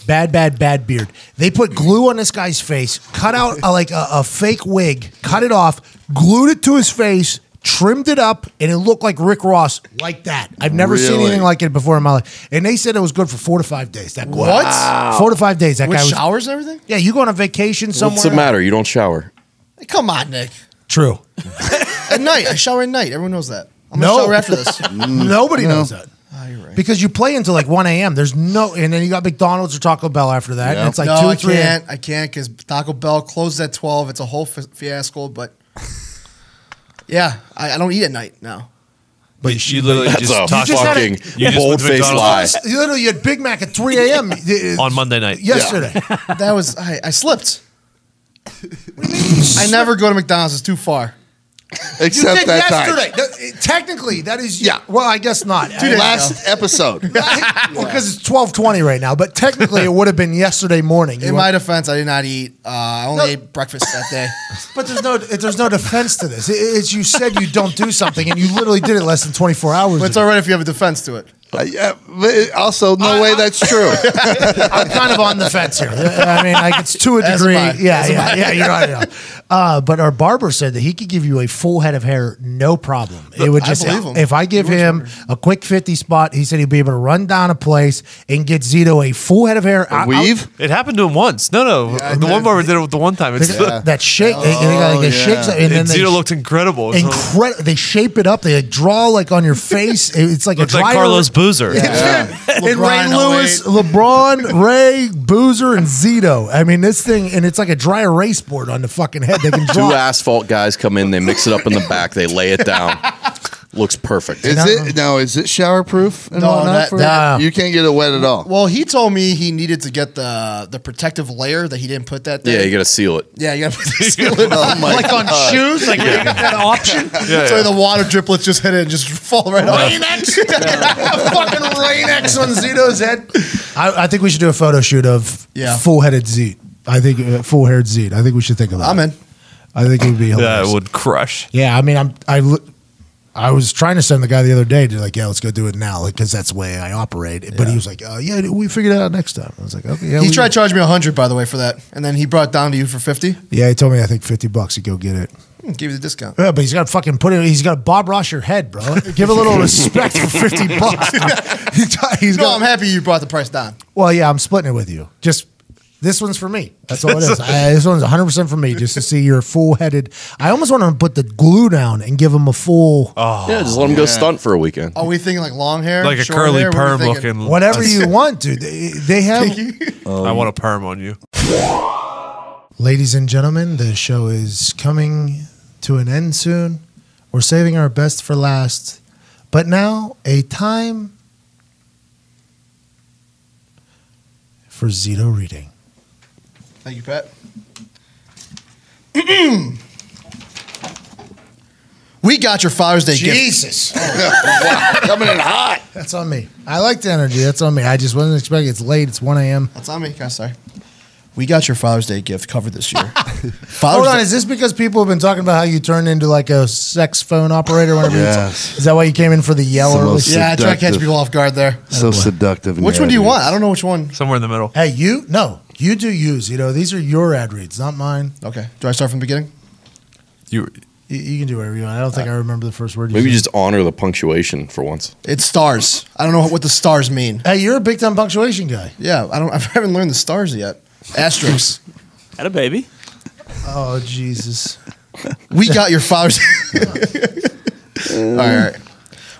They put glue on this guy's face, cut out a fake wig, cut it off, glued it to his face, trimmed it up, and it looked like Rick Ross, like that. I've never seen
Really?
anything like it before in my life. And they said it was good for 4 to 5 days. That glue.
What?
4 to 5 days. That
With
guy was.
showers and everything?
Yeah, you go on a vacation somewhere.
What's the matter? You don't shower.
Hey, come on, Nick.
True.
At night. I shower at night. Everyone knows that. I'm going to
No.
shower after this.
Nobody knows that.
Oh, you're right.
Because you play until like 1 a.m. There's no, and then you got McDonald's or Taco Bell after that. And it's like
no,
2 or
I
3 a.m.
can't. I can't because Taco Bell closes at 12. It's a whole fiasco, but yeah, I don't eat at night now.
But she literally
That's
just
a
talked
fucking
You just went to
bold-faced lie.
McDonald's
You literally had Big Mac at 3 a.m.
on Monday night.
yesterday.
That was I slipped. I never go to McDonald's. It's too far.
You
Except
did
that
yesterday.
time.
Technically, that is
Yeah.
Well, I guess not.
Last episode.
Because it's 12:20 right now. But technically, it would have been yesterday morning.
In my defense, I did not eat. I only ate breakfast that day.
But there's no defense to this. It's you said you don't do something, and you literally did it less than 24 hours.
But it's
ago.
all right if you have a defense to it.
Yeah, but also, no way that's true.
I'm kind of on the fence here. I mean, like it's to a
As
degree.
am I.
Yeah. You're right. But our barber said that he could give you a full head of hair, no problem. It would
I
just
believe him.
if I give
He was
him
wondering.
a quick 50 spot, he said he'd be able to run down a place and get Zito a full head of hair.
Weave?
It happened to him once. No.
Yeah,
the
I
one
did.
barber did it with the one time. It's
That shake, they got like a shakes, and
and
then they
Zito looked incredible. It was
They shape it up. They like draw like on your face. It's like
Looks
a
like
dryer-
Carlos Boozer.
And Ray
LeBron,
Lewis,
08.
LeBron, Ray, Boozer, and Zito. I mean, this thing, and it's like a dry erase board on the fucking head. They can
Two
draw.
asphalt guys come in, they mix it up in the back, they lay it down. Looks perfect.
Is it shower proof and
No,
whatnot?
that-
You can't get it wet at all.
Well, he told me he needed to get the protective layer that he didn't put that day.
Yeah, you got to seal it.
Yeah, you got to put the seal in.
Oh my
Like on shoes, like you get that option.
So the water driplets just hit it and just fall right off.
Rain-X, fucking Rain-X on Zito's head. I think we should do a photo shoot of full-headed Zeke. I think full-haired Zeke. I think we should think of that.
I'm in.
I think it would be
Yeah,
hilarious.
it would crush.
Yeah, I mean, I was trying to send the guy the other day to like, yeah, let's go do it now, because that's the way I operate. But he was like, yeah, we figured it out next time. I was like, okay, yeah.
He
we-
tried charging me 100, by the way, for that, and then he brought it down to you for 50.
Yeah, he told me I think $50 to go get it.
Give you the discount.
Yeah, but he's got to fucking put it. He's got to Bob Ross your head, bro. Give a little respect for $50. He's
No,
got.
I'm happy you brought the price down.
Well, yeah, I'm splitting it with you. Just this one's for me. That's all it is. This one's 100% for me, just to see your full-headed. I almost want to put the glue down and give him a full.
Yeah, just let them go stunt for a weekend.
Are we thinking like long hair,
Like a
short
curly
hair? What are we
perm
thinking?
looking.
Whatever you want, dude. They have.
I want a perm on you.
Ladies and gentlemen, the show is coming to an end soon. We're saving our best for last. But now, a time for Zito reading.
Thank you, Pat. We got your Father's Day gift.
Jesus.
Coming in hot.
That's on me. I like the energy. That's on me. I just wasn't expecting. It's late. It's 1 a.m.
That's on me. God, sorry. We got your Father's Day gift covered this year.
Hold
Father's
on.
Day.
Is this because people have been talking about how you turned into like a sex phone operator? Whenever
Yes.
is that why you came in for the yell?
It's the
early?
most
Yeah, I try to catch
seductive.
people off guard there.
So seductive. in
Which
your
one do you
ad
want?
reads.
I don't know which one.
Somewhere in the middle.
Hey, you? No. You do use. These are your ad reads, not mine.
Okay. Do I start from the beginning?
You can do whatever you want. I don't think I remember the first word you
Maybe
said.
just honor the punctuation for once.
It's stars. I don't know what the stars mean.
Hey, you're a big time punctuation guy.
Yeah, I haven't learned the stars yet. Asterisks.
Had a baby.
Oh, Jesus.
We got your Father's all right.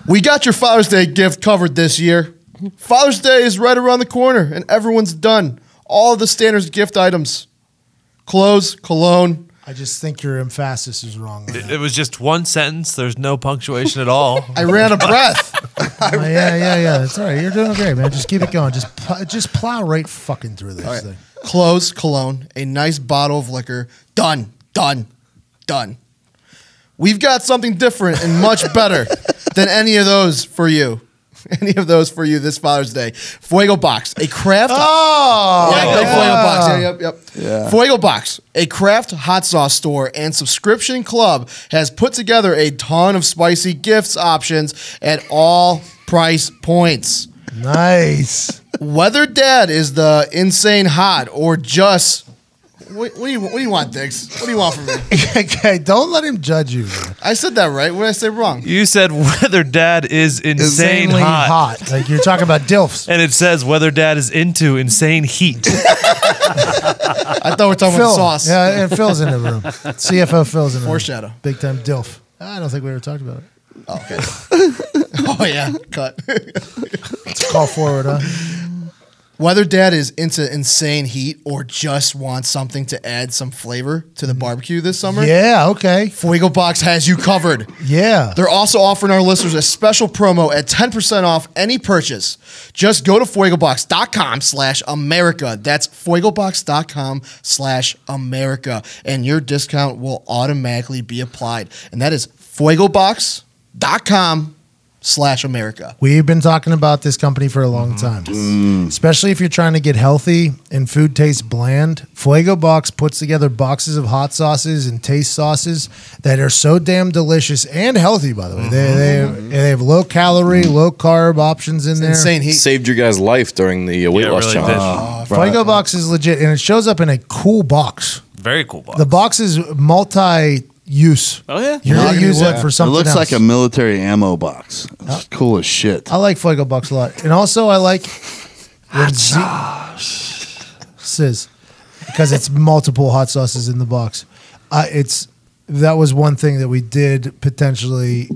We got your Father's Day gift covered this year. Father's Day is right around the corner, and everyone's done. All of the standard gift items. Clothes, cologne.
I just think your emphasis is wrong.
It was just one sentence. There's no punctuation at all.
I ran out of breath.
Yeah. That's all right. You're doing great, man. Just keep it going. Just plow right fucking through this thing.
Clothes, cologne, a nice bottle of liquor. Done. We've got something different and much better than any of those for you. Any of those for you this Father's Day. Fuego Box, a craft.
Oh,
yeah, big Fuego Box. Yep.
Yeah.
Fuego Box, a craft hot sauce store and subscription club, has put together a ton of spicy gifts options at all price points.
Nice.
Whether dad is the insane hot or just. What do you want, Diggs? What do you want from me?
Okay, don't let him judge you, man.
I said that right. What did I say wrong?
You said whether dad is insanely hot.
Like you're talking about DILFs.
And it says whether dad is into insane heat.
I thought we were talking
Phil.
about sauce.
Yeah, and Phil's in the room. CFO Phil's in the room.
Foreshadow.
Big time DILF. I don't think we ever talked about it.
Oh, okay. Oh, yeah. Cut.
Let's call forward, huh?
Whether dad is into insane heat or just wants something to add some flavor to the barbecue this summer.
Yeah, okay.
Fuego Box has you covered.
Yeah.
They're also offering our listeners a special promo at 10% off any purchase. Just go to fuegobox.com/America. That's fuegobox.com/America. And your discount will automatically be applied. And that is fuegobox.com/America.
We've been talking about this company for a long time, especially if you're trying to get healthy and food tastes bland. Fuego Box puts together boxes of hot sauces and taste sauces that are so damn delicious and healthy, by the way. They have low calorie, low carb options in there.
Insane heat.
Saved your guys' life during the weight loss challenge.
Fuego Box is legit, and it shows up in a cool box.
Very cool box.
The box is multi-use.
Oh, yeah?
You're going to use it for something
It looks
else.
like a military ammo box. It's cool as shit.
I like Fuego Box a lot. And also I like when Sizz, because it's multiple hot sauces in the box. That was one thing that we did potentially,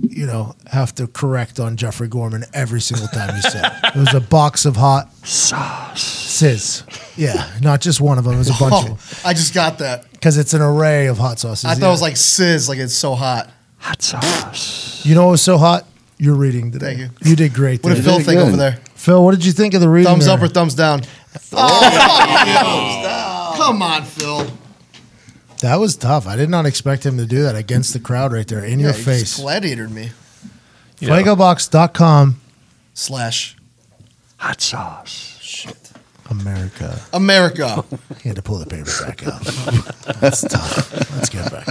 have to correct on Jeffrey Gorman every single time he said. It was a box of hot sauce. Sizz. Yeah, not just one of them. It was a bunch of them.
I just got that.
Because it's an array of hot sauces.
I thought it was like Sizz, like it's so hot.
Hot sauce.
You know what was so hot? Your reading today.
Thank you.
You did great.
What did
today.
Phil think over there?
Phil, what did you think of the reading?
Thumbs
there?
up or thumbs down? Oh, come on, Phil.
That was tough. I did not expect him to do that against the crowd right there in your
He
face.
just gladiatored me.
Fuegobox.com
/
hot sauce.
America.
He
had to pull the paper back out. That's tough. Let's get back.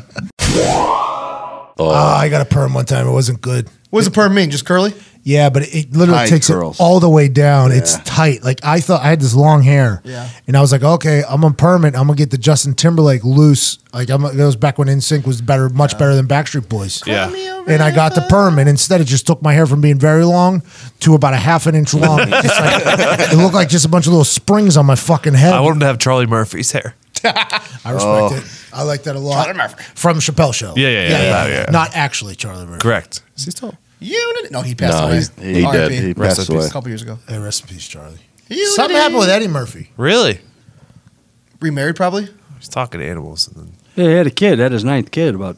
I got a perm one time. It wasn't good.
What does a perm mean? Just curly?
Yeah, but it literally
Tight
takes
curls.
it all the way down. It's tight. Like I thought I had this long hair.
Yeah.
And I was like, okay, I'm gonna perm it. I'm gonna get the Justin Timberlake loose. Like it was back when NSYNC was much better than Backstreet Boys.
Yeah.
And I got the perm, and instead it just took my hair from being very long to about a half an inch long. It looked like just a bunch of little springs on my fucking head.
I want him to have Charlie Murphy's hair.
I respect it. I like that a lot.
Charlie Murphy.
From Chappelle Show.
Yeah.
Not actually Charlie Murphy.
Correct.
Is he still?
No, he passed away.
he
RIP.
did. He
passed away.
A couple years ago.
Hey, rest in peace, Charlie. Something happened with Eddie Murphy.
Really?
Remarried, probably?
He's talking to animals. And then
Yeah, he had a kid. Had his 9th kid about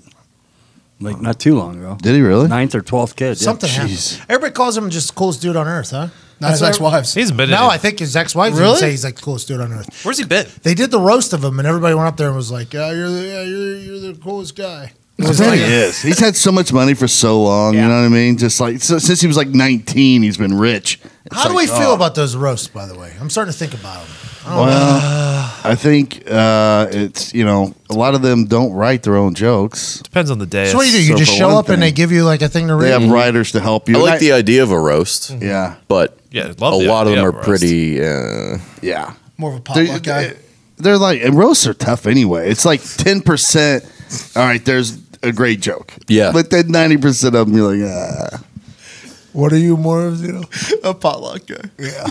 not too long ago.
Did he really?
9th or 12th kid. Yeah.
Something happened. Everybody calls him just the coolest dude on earth, huh?
Not his ex-wives.
he's been
No,
in
I think his ex-wife
Really?
would say he's like the coolest dude on earth.
Where's he been?
They did the roast of him, and everybody went up there and was like, "Yeah, you're the coolest guy."
He is. He's had so much money for so long. You know what I mean? Just like since he was like 19, he's been rich. It's
How do
like,
we feel about those roasts? By the way, I'm starting to think about them.
I think it's a lot of them don't write their own jokes.
Depends on the day.
So what do you do? You
So
just
for
show
one
up and
thing,
they give you like a thing to read.
They have writers to help you.
I
And
like the idea of a roast,
yeah,
but
Yeah,
a
love the
lot of
idea
them are
of a roast.
pretty.
yeah.
More of a potluck guy.
They're like, and roasts are tough anyway. It's like 10%. All right, there's a great joke.
Yeah.
But then 90% of them, you're like, ah.
What are you more of?
A potluck guy.
Yeah.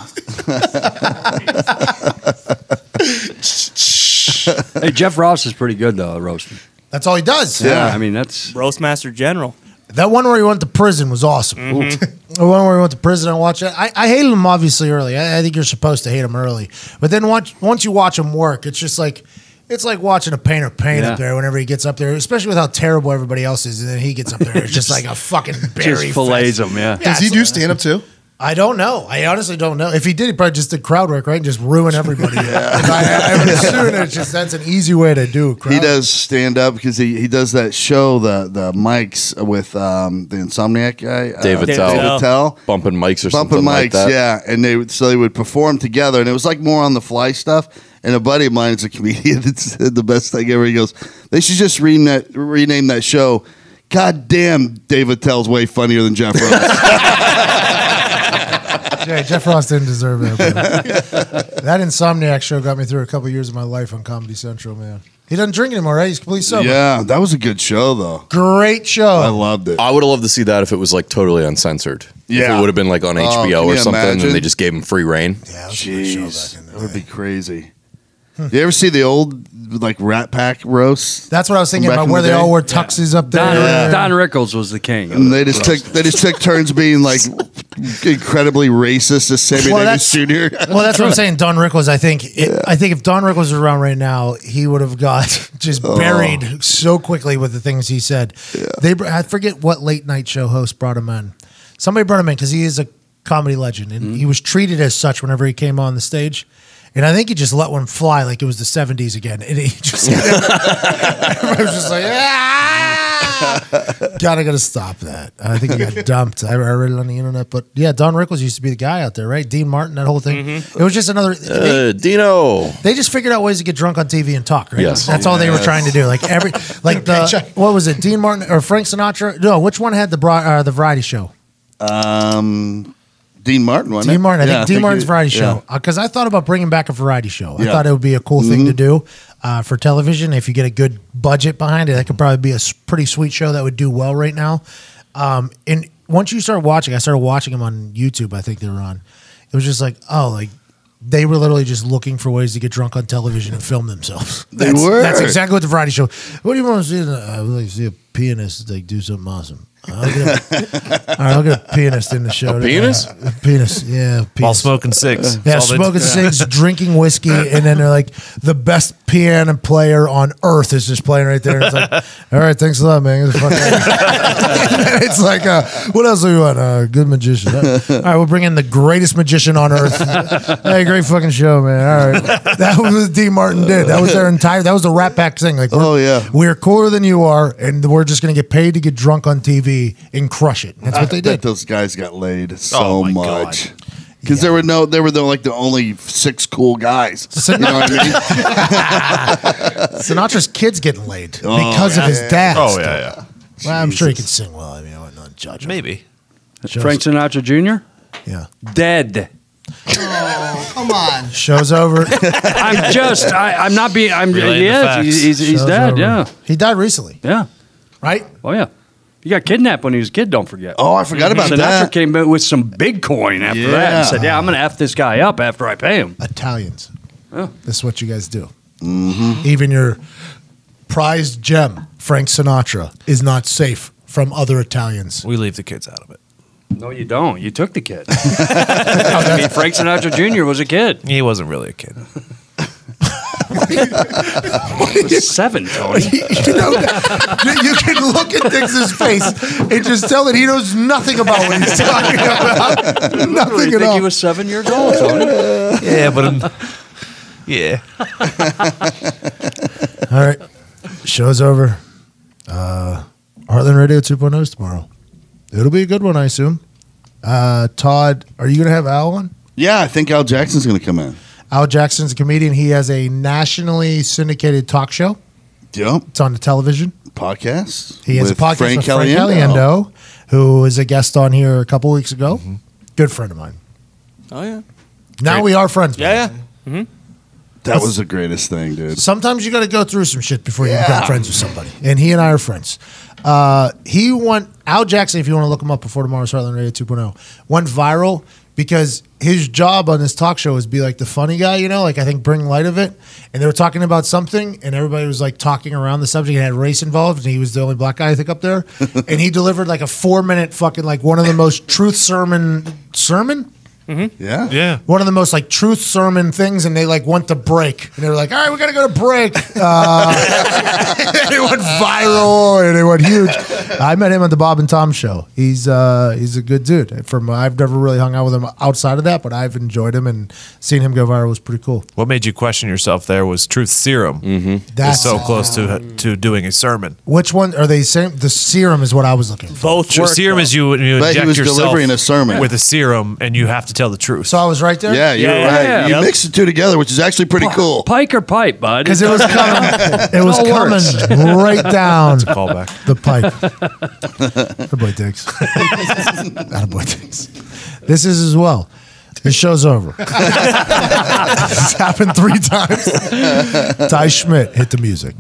Hey, Jeff Ross is pretty good though, at roasting.
That's all he does.
Yeah, I mean that's
Roastmaster General.
That one where he went to prison was awesome. The one where he went to prison and watched it. I hated him obviously early. I think you're supposed to hate him early. But then once you watch him work, it's just like it's like watching a painter paint up there whenever he gets up there, especially with how terrible everybody else is. And then he gets up there, it's just like a fucking berry.
Just fillets him, yeah.
Does he do stand up too?
I don't know. I honestly don't know. If he did, he probably just did crowd work, right? And just ruin everybody. I would assume it's just that's an easy way to do crowd.
He does stand up because he does that show, the mics with the Insomniac guy,
David Tell. Bumping mics or something like that.
Yeah. And they would perform together, and it was like more on the fly stuff. And a buddy of mine is a comedian that said the best thing ever. He goes, they should just rename that show. God damn, David Tell's way funnier than Jeff Ross.
Yeah, Jeff Ross didn't deserve that. That Insomniac show got me through a couple years of my life on Comedy Central, man. He doesn't drink anymore, right? He's completely sober.
Yeah, that was a good show, though.
Great show.
I loved it.
I would have loved to see that if it was like totally uncensored.
Yeah.
If it would have been like on HBO or something
imagine?
and they just gave him free reign.
Yeah,
jeez, that would be crazy. You ever see the old like Rat Pack roasts?
That's what I was thinking about, where they all wore tuxes up there.
Don Rickles was the king.
And they just took turns being like incredibly racist to Sammy Davis Jr.
Well, that's what I'm saying. Don Rickles, I think if Don Rickles was around right now, he would have got just buried so quickly with the things he said. I forget what late night show host brought him in. Somebody brought him in because he is a comedy legend, and he was treated as such whenever he came on the stage. And I think he just let one fly like it was the 70s again. And he just, everybody was just like, gotta stop that. I think he got dumped. I read it on the internet. But yeah, Don Rickles used to be the guy out there, right? Dean Martin, that whole thing. It was just another.
Dino.
They just figured out ways to get drunk on TV and talk, right?
Yes.
That's all they were trying to do. Like what was it? Dean Martin or Frank Sinatra? No, which one had the variety show?
Dean Martin, wasn't it?
Dean Martin. I think Dean Martin's variety show. Because I thought about bringing back a variety show. I thought it would be a cool thing to do for television. If you get a good budget behind it, that could probably be a pretty sweet show that would do well right now. And once you start watching, I started watching them on YouTube. I think they were on. It was just like, they were literally just looking for ways to get drunk on television and film themselves. That's exactly what the variety show. What do you want to see? I would like to see a pianist do something awesome. I'll get a pianist in the show.
A penis?
A penis, yeah. Penis.
While smoking cigs.
Yeah, smoking cigs, drinking whiskey, and then they're like, the best piano player on earth is just playing right there. And it's like, all right, thanks a lot, man. It's like, what else do you want? Good magician. All right, we'll bring in the greatest magician on earth. Hey, great fucking show, man. All right. That was what Dean Martin did. That was their entire, that was the Rat Pack thing. Like, we're cooler than you are, and we're just going to get paid to get drunk on TV and crush it. That's what they did.
Those guys got laid so much because they were like the only 6 cool guys. You know what I mean?
Sinatra's kid's getting laid because of his dad.
Oh yeah.
Well, I'm sure he can sing well. I mean, I would not judge him.
Maybe.
Frank Sinatra Jr.
Yeah.
Dead.
Oh, come on.
Show's over.
I'm not being.
Relating the facts.
He's dead.
over.
Yeah.
He died recently.
Yeah.
Right?
Oh yeah. He got kidnapped when he was a kid, don't forget.
Oh, I forgot about
Sinatra
that.
came in with some big coin after that and said, yeah, I'm going to F this guy up after I pay him.
Italians.
Oh.
This is what you guys do. Even your prized gem, Frank Sinatra, is not safe from other Italians.
We leave the kids out of it.
No, you don't. You took the kid. I mean, Frank Sinatra Jr. was a kid.
He wasn't really a kid.
He was 7, Tony.
You can look at Dix's face and just tell that he knows nothing about what he's talking about. Nothing
You
at
think
all.
he was 7 years old, Tony?
Yeah, but yeah.
All right. Show's over. Heartland Radio 2.0 is tomorrow. It'll be a good one, I assume. Todd, are you going to have Al on?
Yeah, I think Al Jackson's going to come in.
Al Jackson's a comedian. He has a nationally syndicated talk show.
Yep.
It's on the television.
Podcast.
He has a podcast with Frank Caliendo, who was a guest on here a couple weeks ago. Good friend of mine.
Oh, yeah.
Now we are friends.
Yeah.
That was the greatest thing, dude.
Sometimes you got to go through some shit before you become friends with somebody. And he and I are friends. Al Jackson, if you want to look him up before tomorrow's Heartland Radio 2.0, went viral because his job on this talk show was be like the funny guy, you know, like I think bring light of it. And they were talking about something, and everybody was like talking around the subject. It had race involved, and he was the only black guy I think up there. And he delivered like a 4-minute fucking like one of the most truth sermon.
Yeah.
Yeah.
One of the most like truth sermon things, and they like went to break, and they were like, "All right, we gotta go to break." It went viral and it went huge. I met him on the Bob and Tom show. He's a good dude. I've never really hung out with him outside of that, but I've enjoyed him, and seeing him go viral was pretty cool.
What made you question yourself there was Truth Serum.
That's
so close to doing a sermon.
Which one are they saying? The serum is what I was looking for.
Both
Truth
work,
Serum
though.
is you
But he
inject
was
yourself
delivering a sermon.
with a serum, and you have to tell the truth.
So I was right there.
Yeah, you're right.
yeah.
You
Yep.
mix the two together, which is actually pretty cool.
Pike or pipe, bud?
Because it was coming. It was
all
coming
works.
right down
Callback.
the pipe. Attaboy Diggs. Attaboy Diggs. This is as well. This show's over. It's happened 3 times. Ty Schmidt, hit the music.